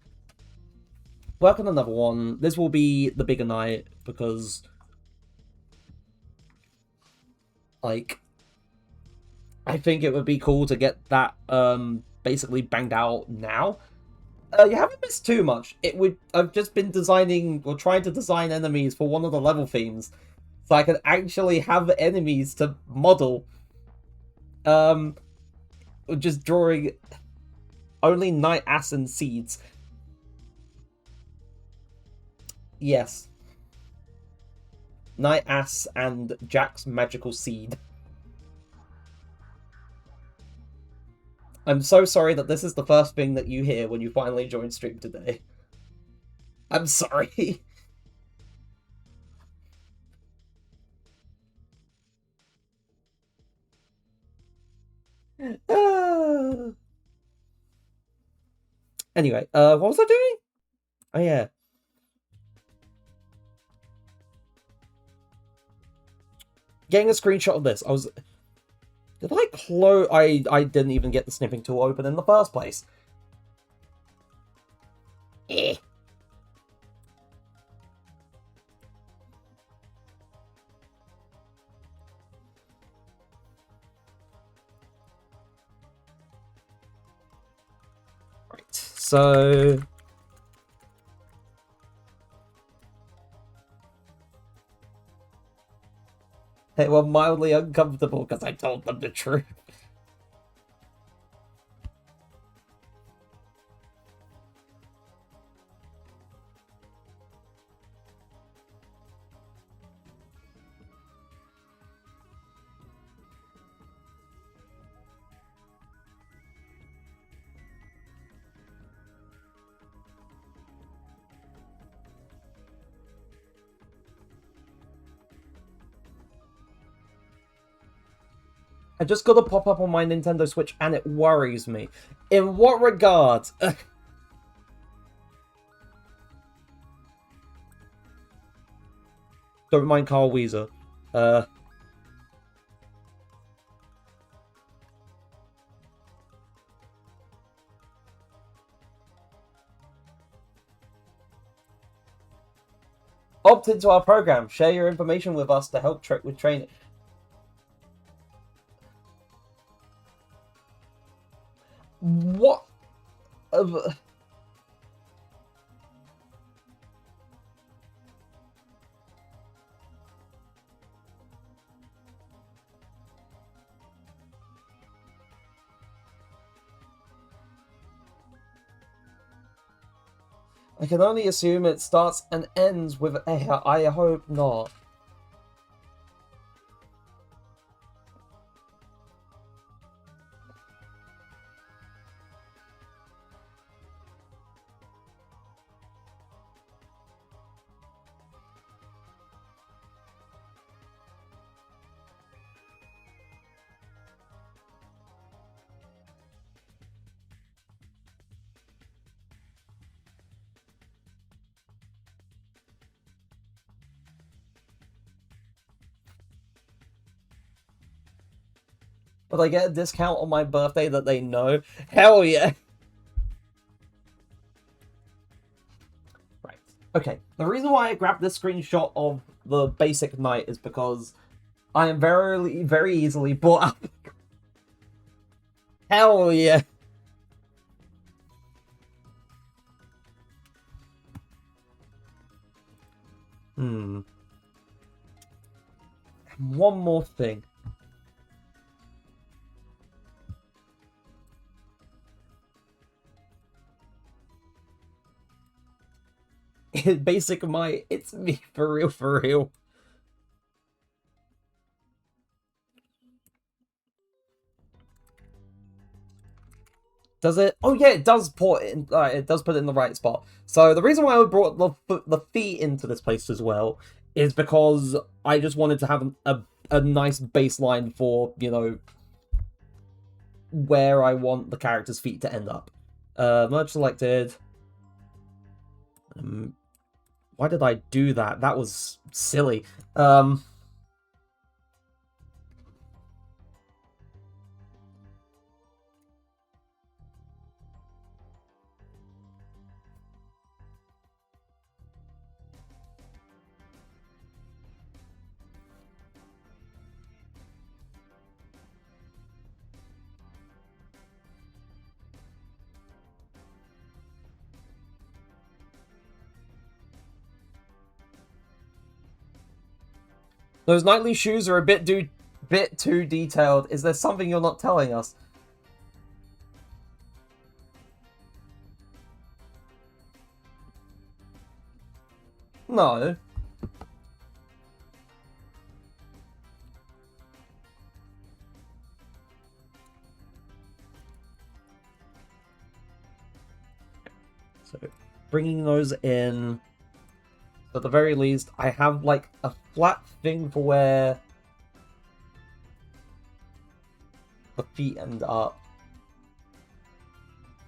[SPEAKER 1] work on another one. This will be the bigger knight because, like, I think it would be cool to get that basically banged out now. You haven't missed too much. I've just been designing or trying to design enemies for one of the level themes, so I can actually have enemies to model. Just drawing only Night Ass and Seeds. Yes. Night Ass and Jack's Magical Seed. I'm so sorry that this is the first thing that you hear when you finally join stream today. I'm sorry. Anyway, what was I doing? Oh yeah. Getting a screenshot of this. Did I close? I didn't even get the snipping tool open in the first place. Eh. so... They were mildly uncomfortable because I told them the truth. I just got a pop-up on my Nintendo Switch and it worries me. In what regard? Don't mind Carl Weezer. Opt into our program. Share your information with us to help with training. What? I can only assume it starts and ends with a. I hope not. But I get a discount on my birthday that they know. Hell yeah! Right. Okay. The reason why I grabbed this screenshot of the basic knight is because I am very easily brought up. Hell yeah! One more thing. Basic might, it's me for real, for real. Does it? Oh yeah, it does put it in. It does put it in the right spot. So the reason why I brought the feet into this place as well is because I just wanted to have a nice baseline for, you know, where I want the character's feet to end up. Merge selected. Why did I do that? That was silly. Those knightly shoes are a bit too detailed. Is there something you're not telling us? No. So, bringing those in. At the very least, I have, like, a flat thing for where the feet end up.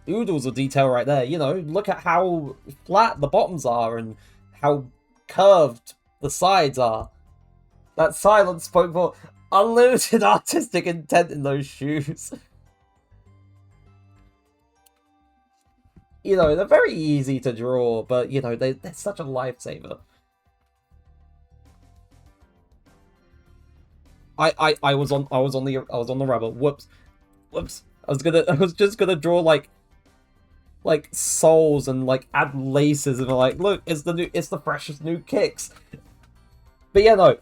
[SPEAKER 1] Oodles of detail right there, you know, look at how flat the bottoms are and how curved the sides are. That silence spoke for unlimited artistic intent in those shoes. You know, they're very easy to draw, but, you know, they're such a lifesaver. I was on the rubber. Whoops. I was just gonna draw, like, like soles and like add laces and like, look, it's the freshest new kicks. But yeah, no.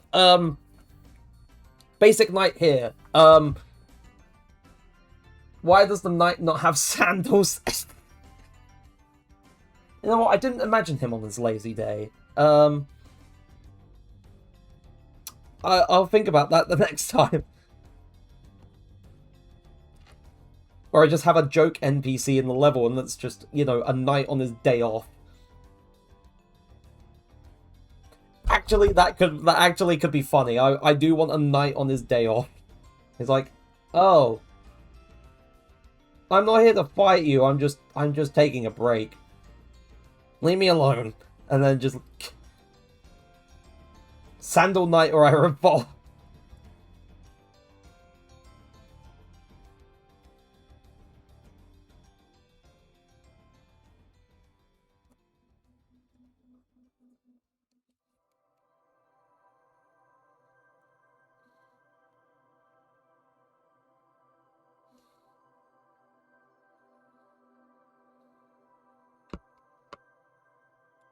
[SPEAKER 1] Basic knight here. Why does the knight not have sandals? You know what? I didn't imagine him on his lazy day. I'll think about that the next time. Or I just have a joke NPC in the level and that's just, you know, a knight on his day off. Actually, that actually could be funny. I do want a knight on his day off. He's like, oh, I'm not here to fight you. I'm just taking a break. Leave me alone. And then just Sandal Knight or I revolt.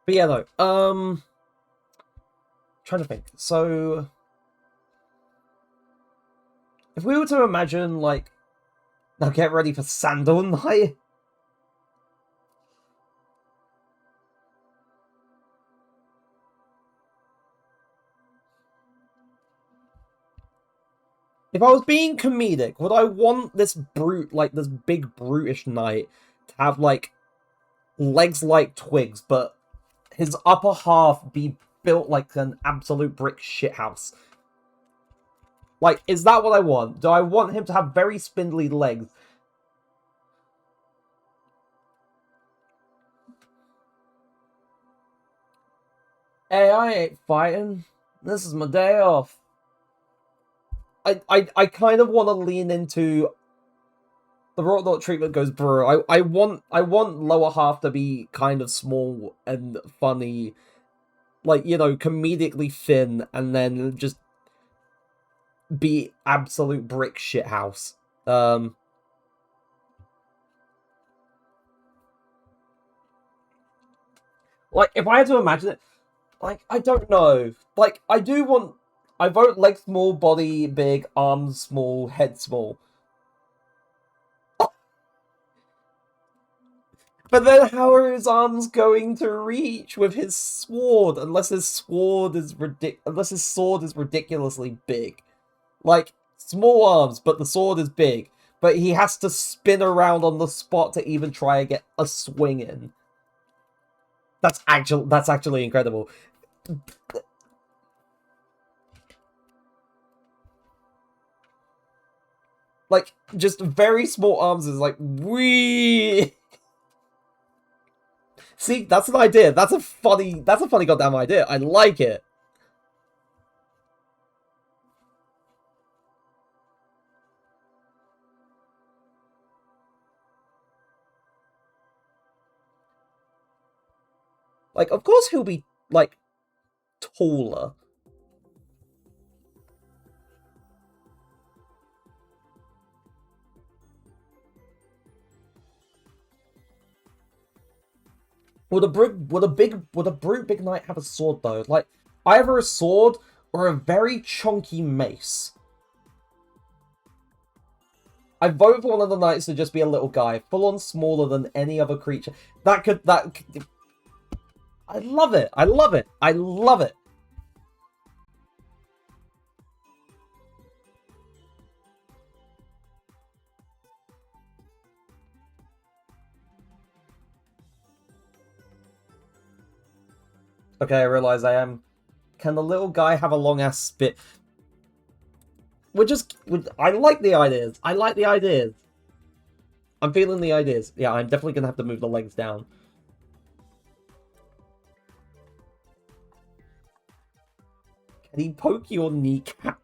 [SPEAKER 1] But yeah, though, trying to think. So, if we were to imagine, like, now get ready for Sandal Knight. If I was being comedic, would I want this brute, like, this big brutish knight, to have, like, legs like twigs, but his upper half be built like an absolute brick shithouse? Like, is that what I want? Do I want him to have very spindly legs? Hey, I ain't fighting. This is my day off. I kind of want to lean into the raw dot treatment goes bro. I want lower half to be kind of small and funny, like, you know, comedically thin, and then just be absolute brick shithouse. Like, if I had to imagine it, like, I don't know. Like, I vote leg small, body big, arms small, head small. But then how are his arms going to reach with his sword unless his sword is ridiculously big? Like, small arms, but the sword is big. But he has to spin around on the spot to even try and get a swing in. That's actually incredible. Like, just very small arms is like, wee. See, that's an idea. That's a funny goddamn idea. I like it. Like, of course he'll be, like, taller. Would a brute big knight have a sword though? Like, either a sword or a very chunky mace. I vote for one of the knights to just be a little guy, full on smaller than any other creature. That could. I love it. I love it. I love it. Okay, I realize I am. Can the little guy have a long ass spit? I like the ideas. I like the ideas. I'm feeling the ideas. Yeah, I'm definitely gonna have to move the legs down. Can he poke your kneecap?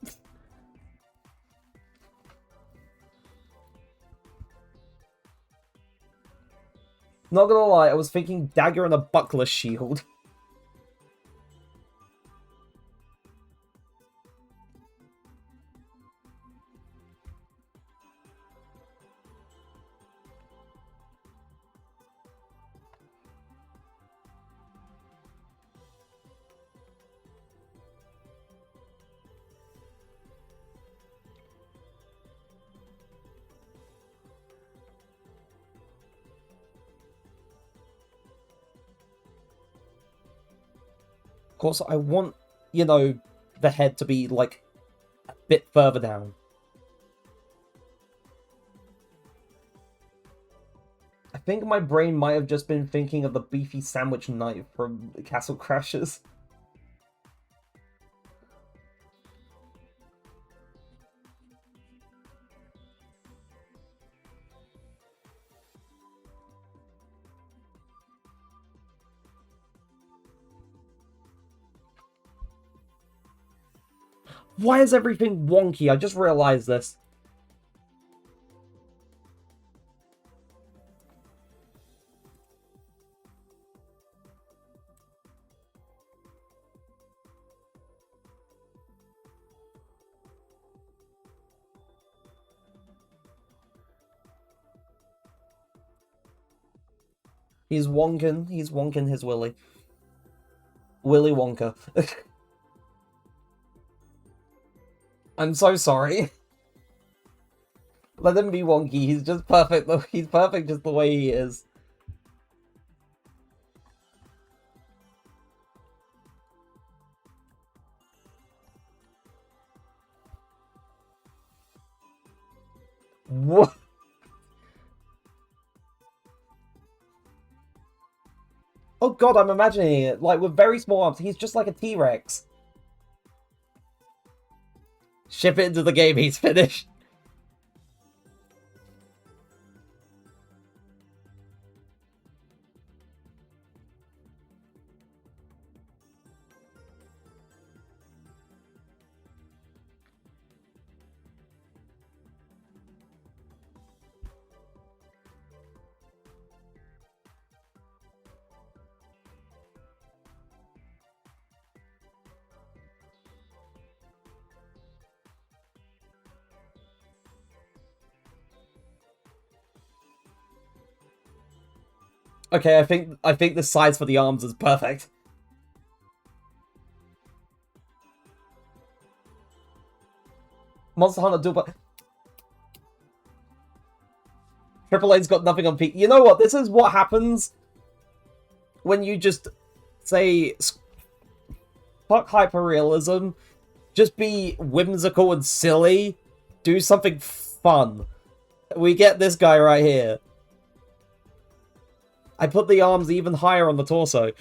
[SPEAKER 1] Not gonna lie, I was thinking dagger and a buckler shield. course, I want, you know, the head to be, like, a bit further down. I think my brain might have just been thinking of the beefy sandwich knife from Castle Crashers. Why is everything wonky? I just realized this. He's wonking his Willy. Willy Wonka. I'm so sorry. Let him be wonky, he's just perfect, he's perfect just the way he is. What? Oh god, I'm imagining it, like, with very small arms, he's just like a T-Rex. Ship it into the game, he's finished. Okay, I think the size for the arms is perfect. Monster Hunter Duel. Triple A's got nothing on peak. You know what? This is what happens when you just say fuck hyperrealism, just be whimsical and silly, do something fun. We get this guy right here. I put the arms even higher on the torso.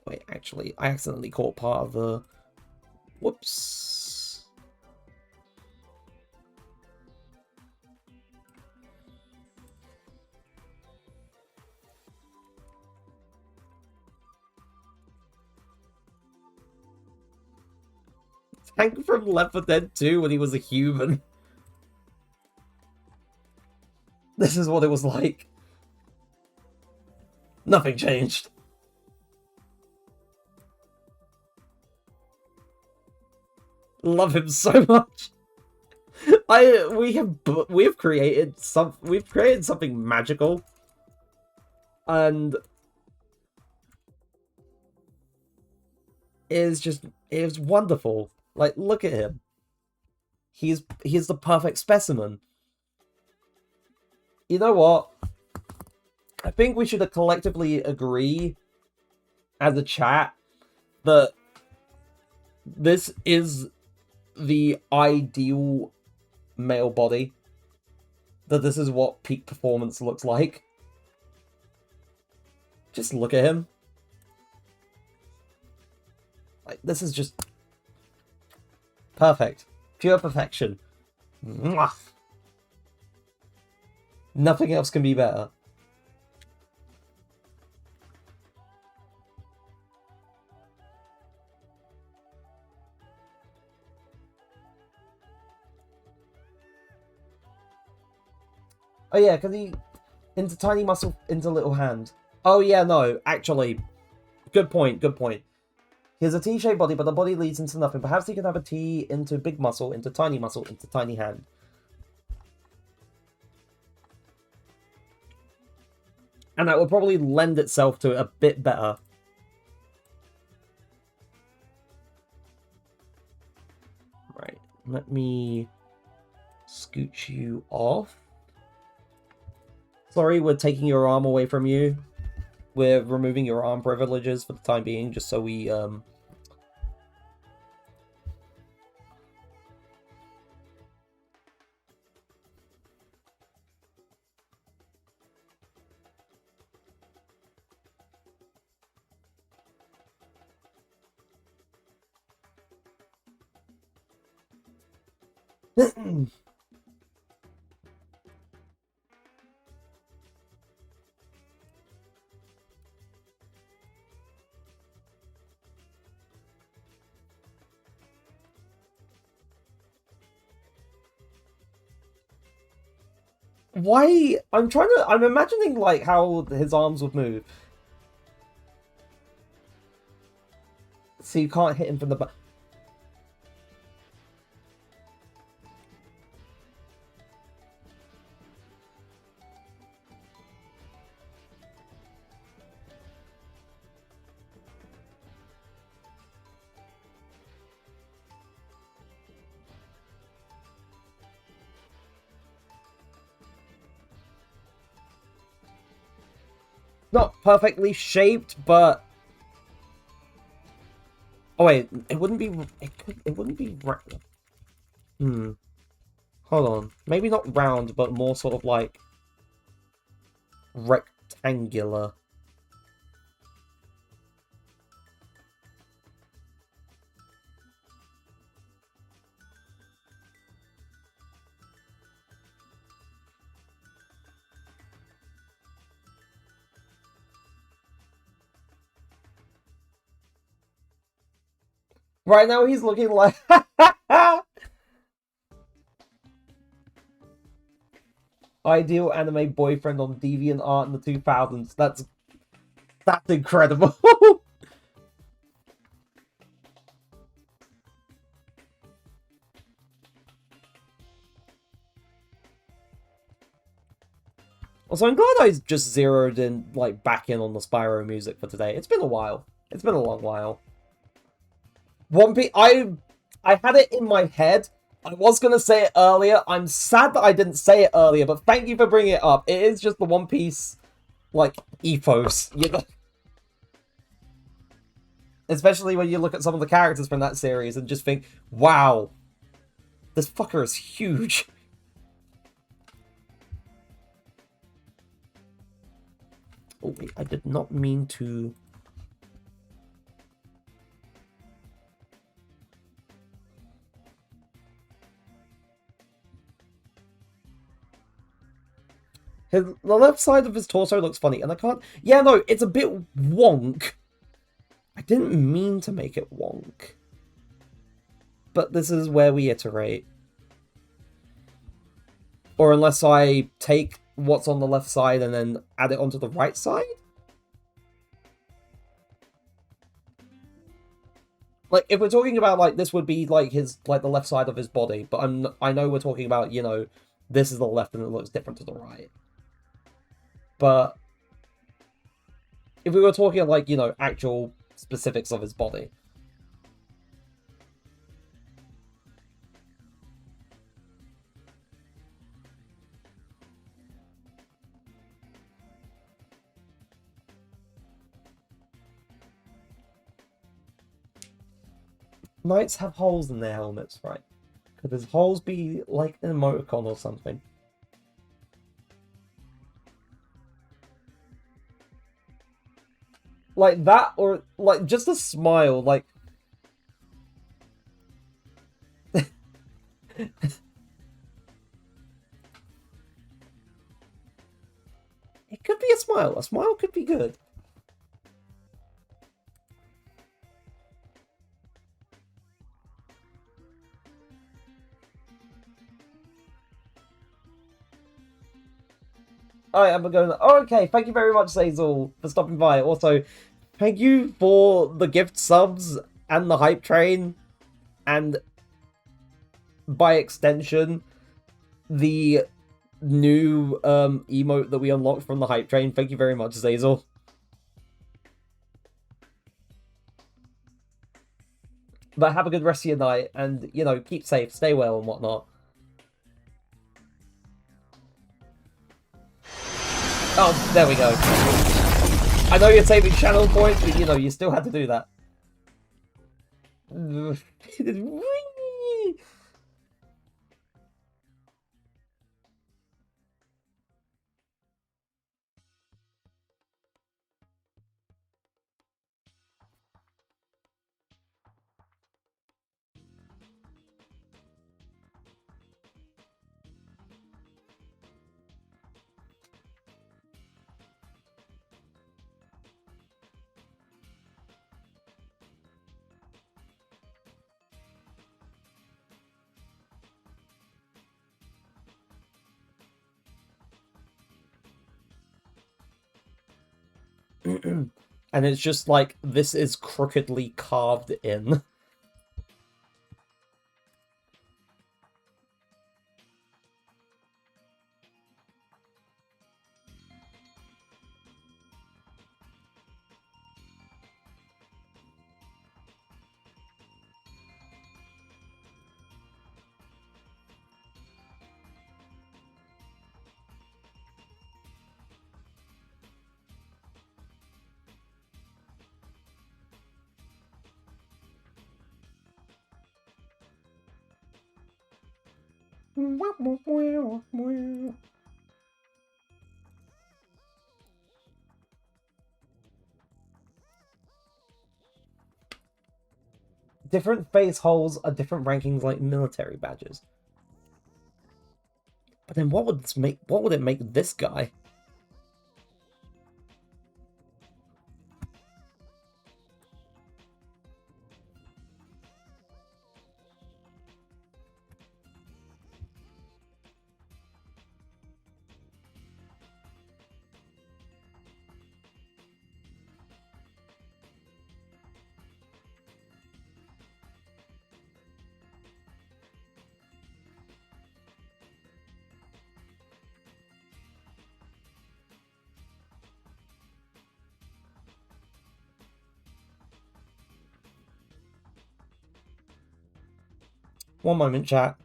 [SPEAKER 1] Wait, actually, I accidentally caught part of the... Whoops. Hank from Left 4 Dead 2 when he was a human. This is what it was like. Nothing changed. Love him so much. We've created something magical, and it's wonderful. Like, look at him. He's the perfect specimen. You know what? I think we should collectively agree as a chat that this is the ideal male body. That this is what peak performance looks like. Just look at him. Like, this is just perfect. Pure perfection. Mwah. Nothing else can be better. Oh yeah, because he... into tiny muscle, into little hand. Oh yeah, no, actually. Good point, good point. He has a T-shaped body, but the body leads into nothing. Perhaps he can have a T into big muscle, into tiny hand. And that would probably lend itself to it a bit better. Right, let me scoot you off. Sorry, we're taking your arm away from you. We're removing your arm privileges for the time being, just so we, Why? I'm imagining, like, how his arms would move. So you can't hit him from the back. Not perfectly shaped, but... Oh wait, it wouldn't be... It wouldn't be... Hold on. Maybe not round, but more sort of like... rectangular. Right now he's looking like... Ideal anime boyfriend on DeviantArt in the 2000s. That's incredible. Also, I'm glad I just zeroed in, like, back in on the Spyro music for today. It's been a while. It's been a long while. One Piece, I had it in my head. I was going to say it earlier. I'm sad that I didn't say it earlier, but thank you for bringing it up. It is just the One Piece, like, ethos, you know? Especially when you look at some of the characters from that series and just think, wow, this fucker is huge. Oh, wait, I did not mean to... The left side of his torso looks funny, and I can't... Yeah, no, it's a bit wonk. I didn't mean to make it wonk. But this is where we iterate. Or unless I take what's on the left side and then add it onto the right side? Like, if we're talking about, like, this would be, like, his, like, the left side of his body, but I know we're talking about, you know, this is the left and it looks different to the right. But if we were talking, like, you know, actual specifics of his body. Knights have holes in their helmets, right? Could his holes be like an emoticon or something? Like that, or like just a smile, like... It could be a smile. A smile could be good. Alright, I'm going... Oh, okay, thank you very much, Zazel, for stopping by. Also, thank you for the gift subs and the hype train. And by extension, the new emote that we unlocked from the hype train. Thank you very much, Zazel. But have a good rest of your night, and, you know, keep safe, stay well, and whatnot. Oh, there we go. I know you're saving channel points, but you know, you still had to do that. And it's just like, this is crookedly carved in. Different face holes are different rankings like military badges. But then what would it make this guy? One moment, chat.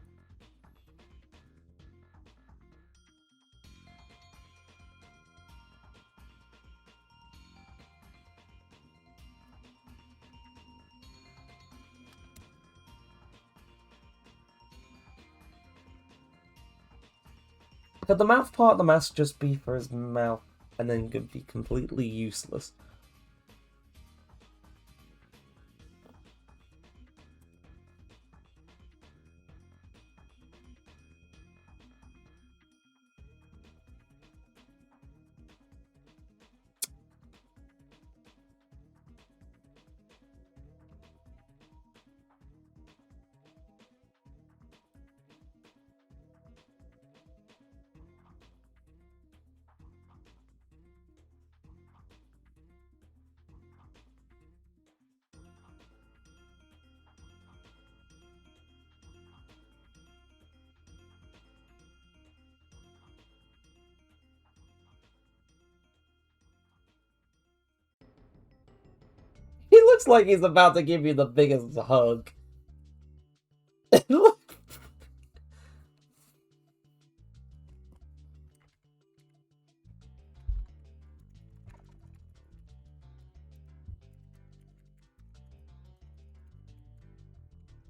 [SPEAKER 1] Could the mouth part of the mask just be for his mouth and then could be completely useless? He looks like he's about to give you the biggest hug.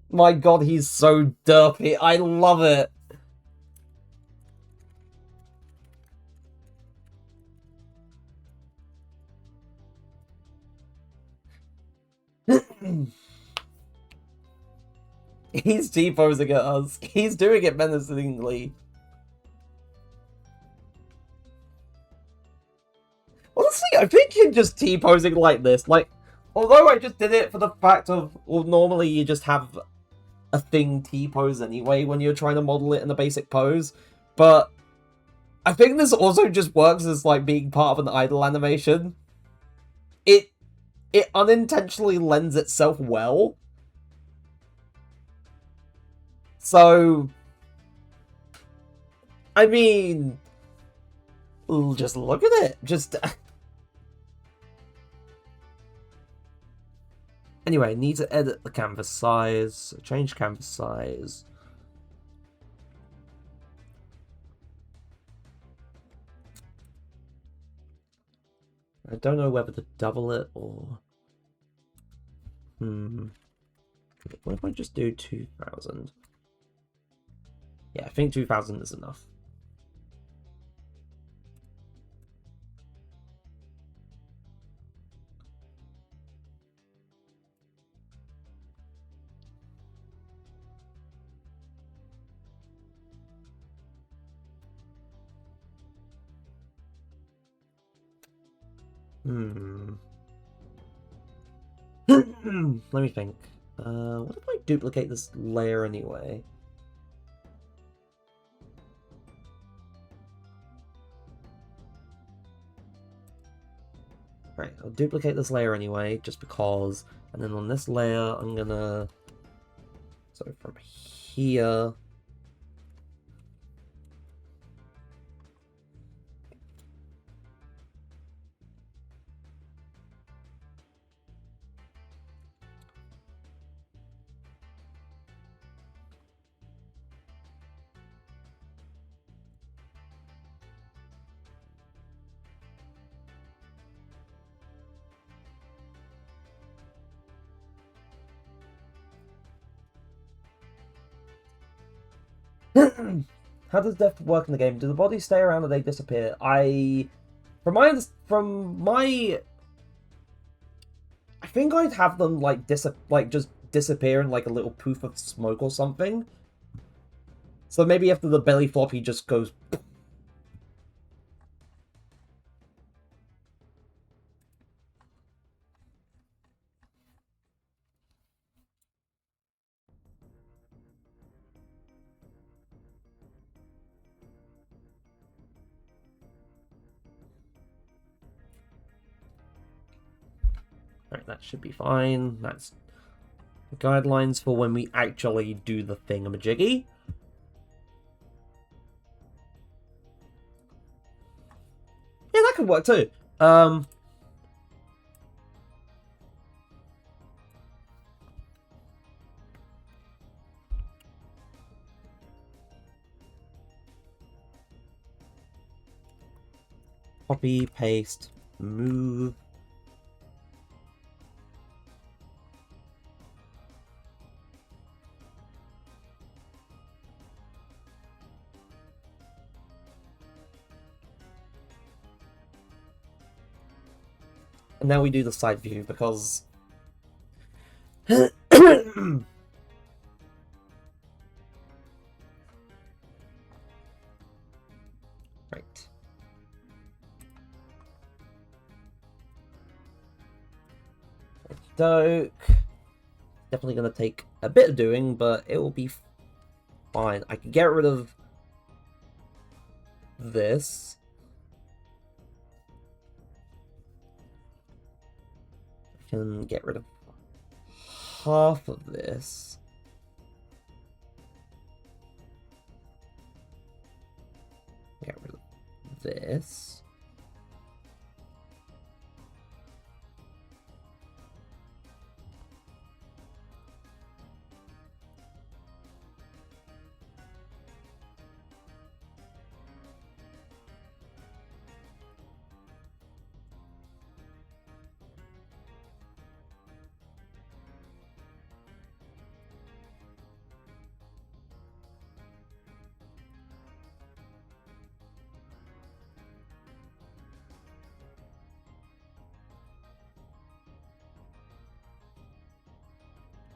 [SPEAKER 1] My god, he's so derpy. I love it. He's T-posing at us. He's doing it menacingly. Honestly, I think him just T-posing like this, like, although I just did it for the fact of, well, normally you just have a thing T-pose anyway when you're trying to model it in a basic pose, but I think this also just works as, like, being part of an idle animation. It unintentionally lends itself well. So, I mean, just look at it. Just... Anyway, need to edit the canvas size, change canvas size. I don't know whether to double it or... What if I just do 2,000? Yeah, I think 2,000 is enough. Let me think. What if I duplicate this layer anyway? Right, I'll duplicate this layer anyway, just because. And then on this layer, I'm gonna... So from here... How does death work in the game? Do the bodies stay around or they disappear? From my... I think I'd have them like just disappear in like a little poof of smoke or something. So maybe after the belly flop, he just goes... Alright, that should be fine. That's guidelines for when we actually do the thingamajiggy. Yeah, that could work too. Copy, paste, move. And now we do the side view because... Right. Doke. Definitely going to take a bit of doing, but it will be fine. I can get rid of this. I can get rid of half of this. Get rid of this.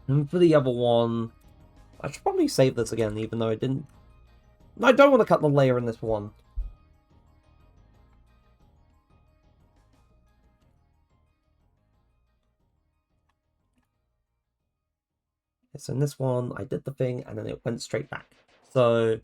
[SPEAKER 1] And for the other one, I should probably save this again, even though I didn't... I don't want to cut the layer in this one. So in this one, I did the thing, and then it went straight back. So...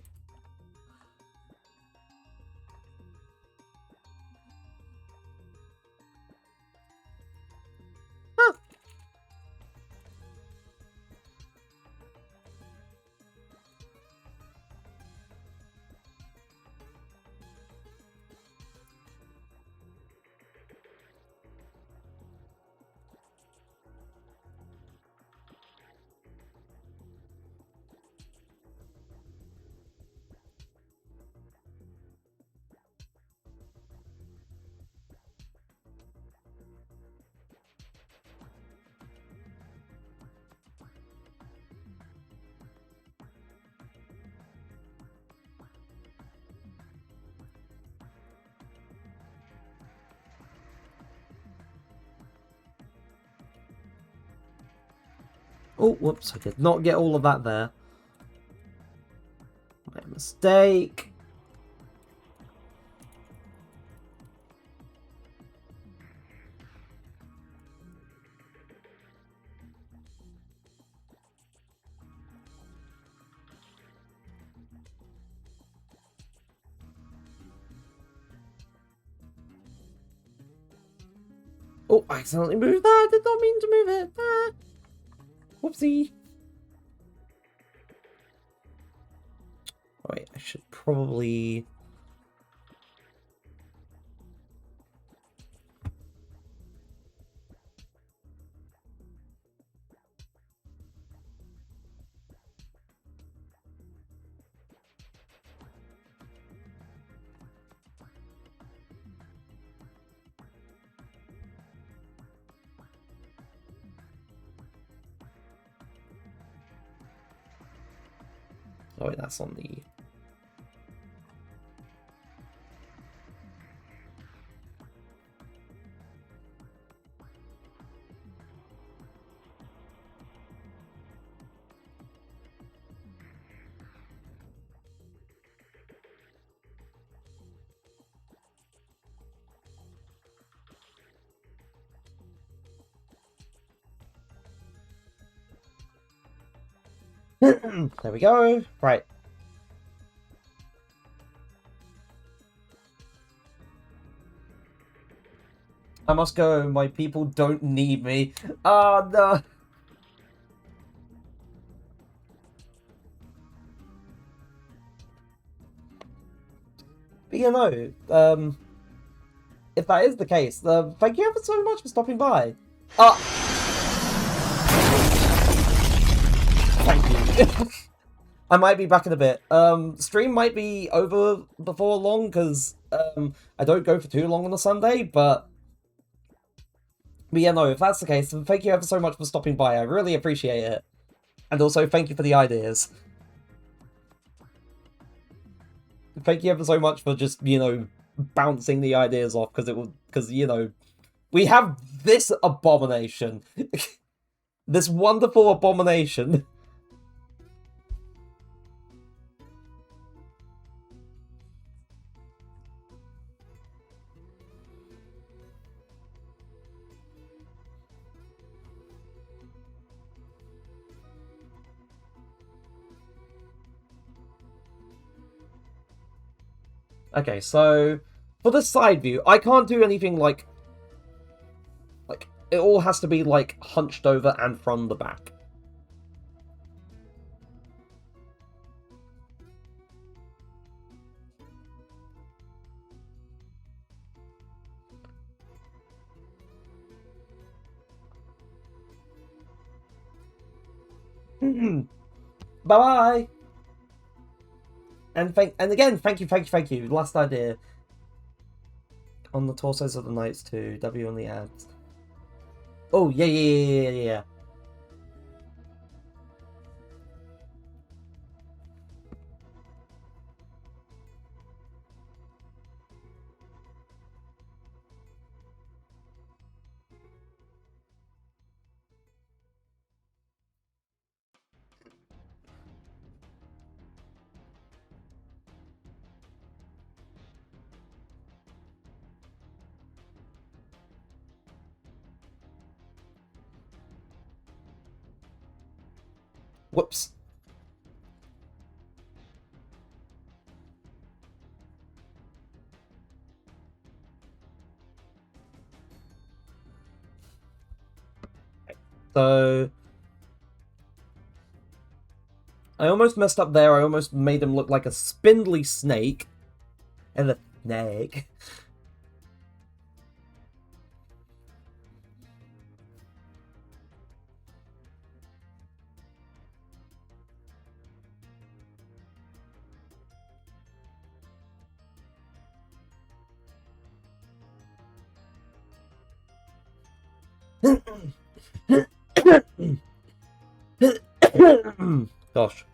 [SPEAKER 1] Oh, whoops, I did not get all of that there. My mistake. Oh, I accidentally moved that. I did not mean to move it. Ah. Whoopsie. Wait, I should probably... Oh, wait, that's on the... There we go. Right. I must go. My people don't need me. Ah, no. But you know, if that is the case, thank you ever so much for stopping by. Thank you. I might be back in a bit. Stream might be over before long, because I don't go for too long on a Sunday, but yeah, no, if that's the case, then thank you ever so much for stopping by. I really appreciate it. And also, thank you for the ideas. Thank you ever so much for just, you know, bouncing the ideas off, because, you know, we have this abomination. This wonderful abomination. Okay, so for the side view, I can't do anything like it all has to be like hunched over and from the back. Bye bye. And again, thank you. Last idea. On the torsos of the knights too. W on the ads. Oh yeah. Whoops. So I almost messed up there. I almost made him look like a spindly snake. And a snake. Gosh.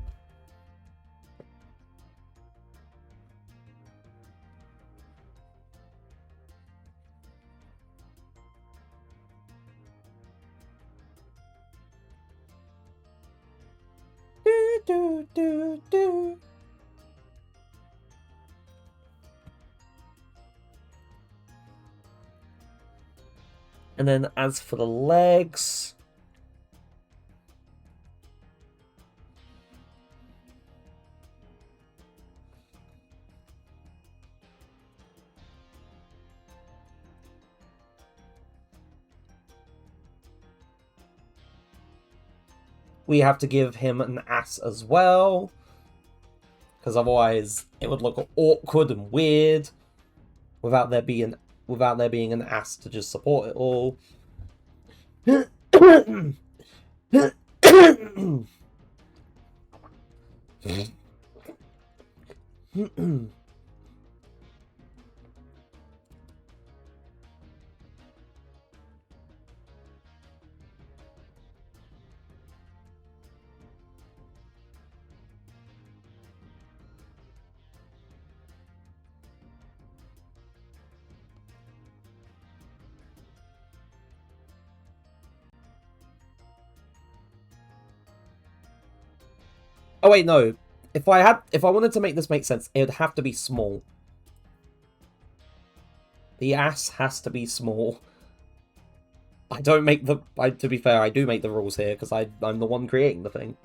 [SPEAKER 1] do. And then as for the legs, we have to give him an ass as well, because otherwise it would look awkward and weird without there being an ass to just support it all. Oh wait, no. If I wanted to make this make sense, it would have to be small. The ass has to be small. I don't make the... to be fair, I do make the rules here, because I'm the one creating the thing.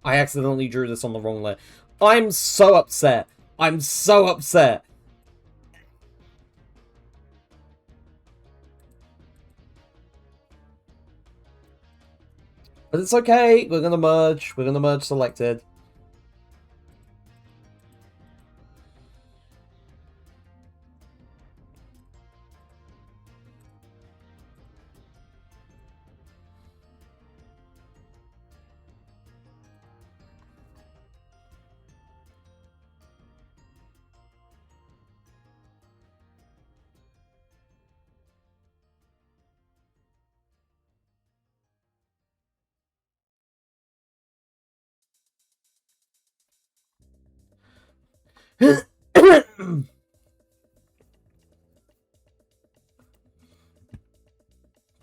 [SPEAKER 1] I accidentally drew this on the wrong layer. I'm so upset. I'm so upset. But it's okay. We're gonna merge. We're gonna merge selected.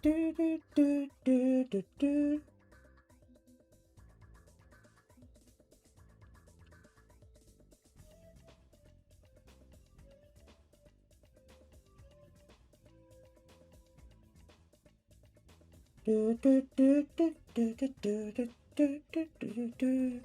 [SPEAKER 1] Do, do, do, do, do, do. Do, do, do, do, do, do, do, do, do, do, do, do.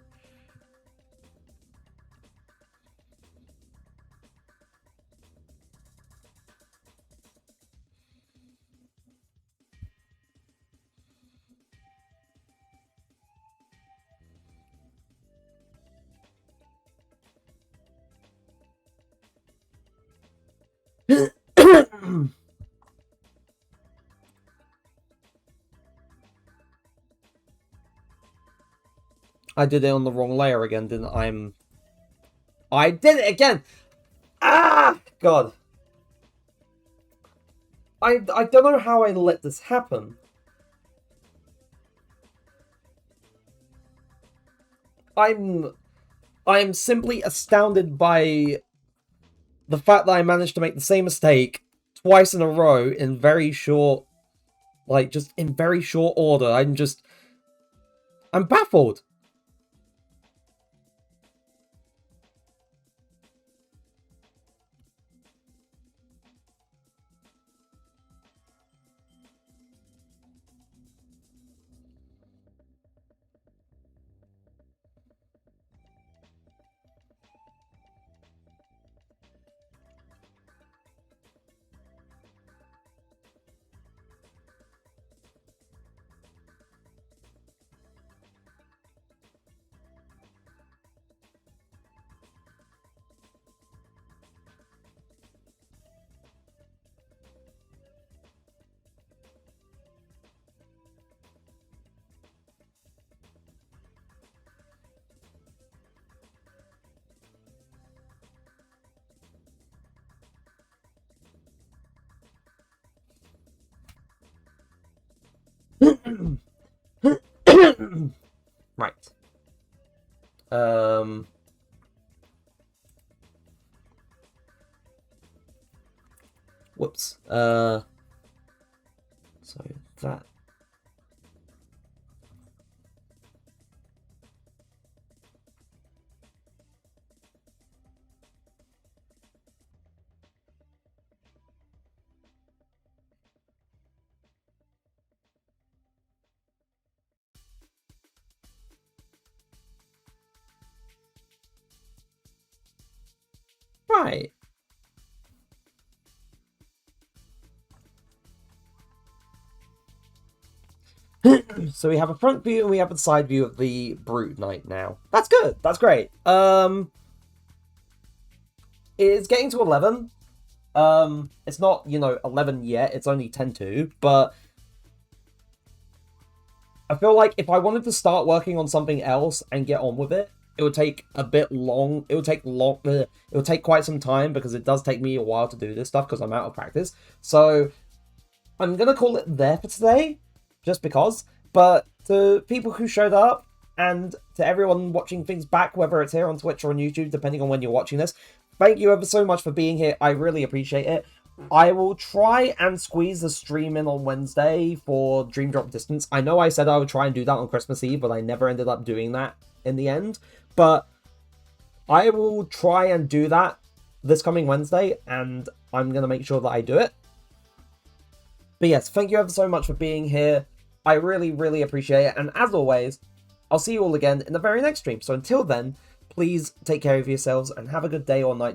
[SPEAKER 1] I did it on the wrong layer again, didn't I? I did it again! Ah! God. I don't know how I let this happen. I'm simply astounded by the fact that I managed to make the same mistake twice in a row in very short, like, just in very short order. I'm baffled. Right. Whoops. So that. Right. So we have a front view and we have a side view of the Brute Knight now. That's good. That's great. It's getting to 11. It's not, 11 yet. It's only 10-2, but I feel like if I wanted to start working on something else and get on with it, it would take a bit long. It would take quite some time because it does take me a while to do this stuff because I'm out of practice. So I'm going to call it there for today, just because. But to people who showed up and to everyone watching things back, whether it's here on Twitch or on YouTube, depending on when you're watching this, thank you ever so much for being here. I really appreciate it. I will try and squeeze the stream in on Wednesday for Dream Drop Distance. I know I said I would try and do that on Christmas Eve, but I never ended up doing that in the end. But I will try and do that this coming Wednesday, and I'm going to make sure that I do it. But yes, thank you ever so much for being here. I really, really appreciate it. And as always, I'll see you all again in the very next stream. So until then, please take care of yourselves and have a good day or night.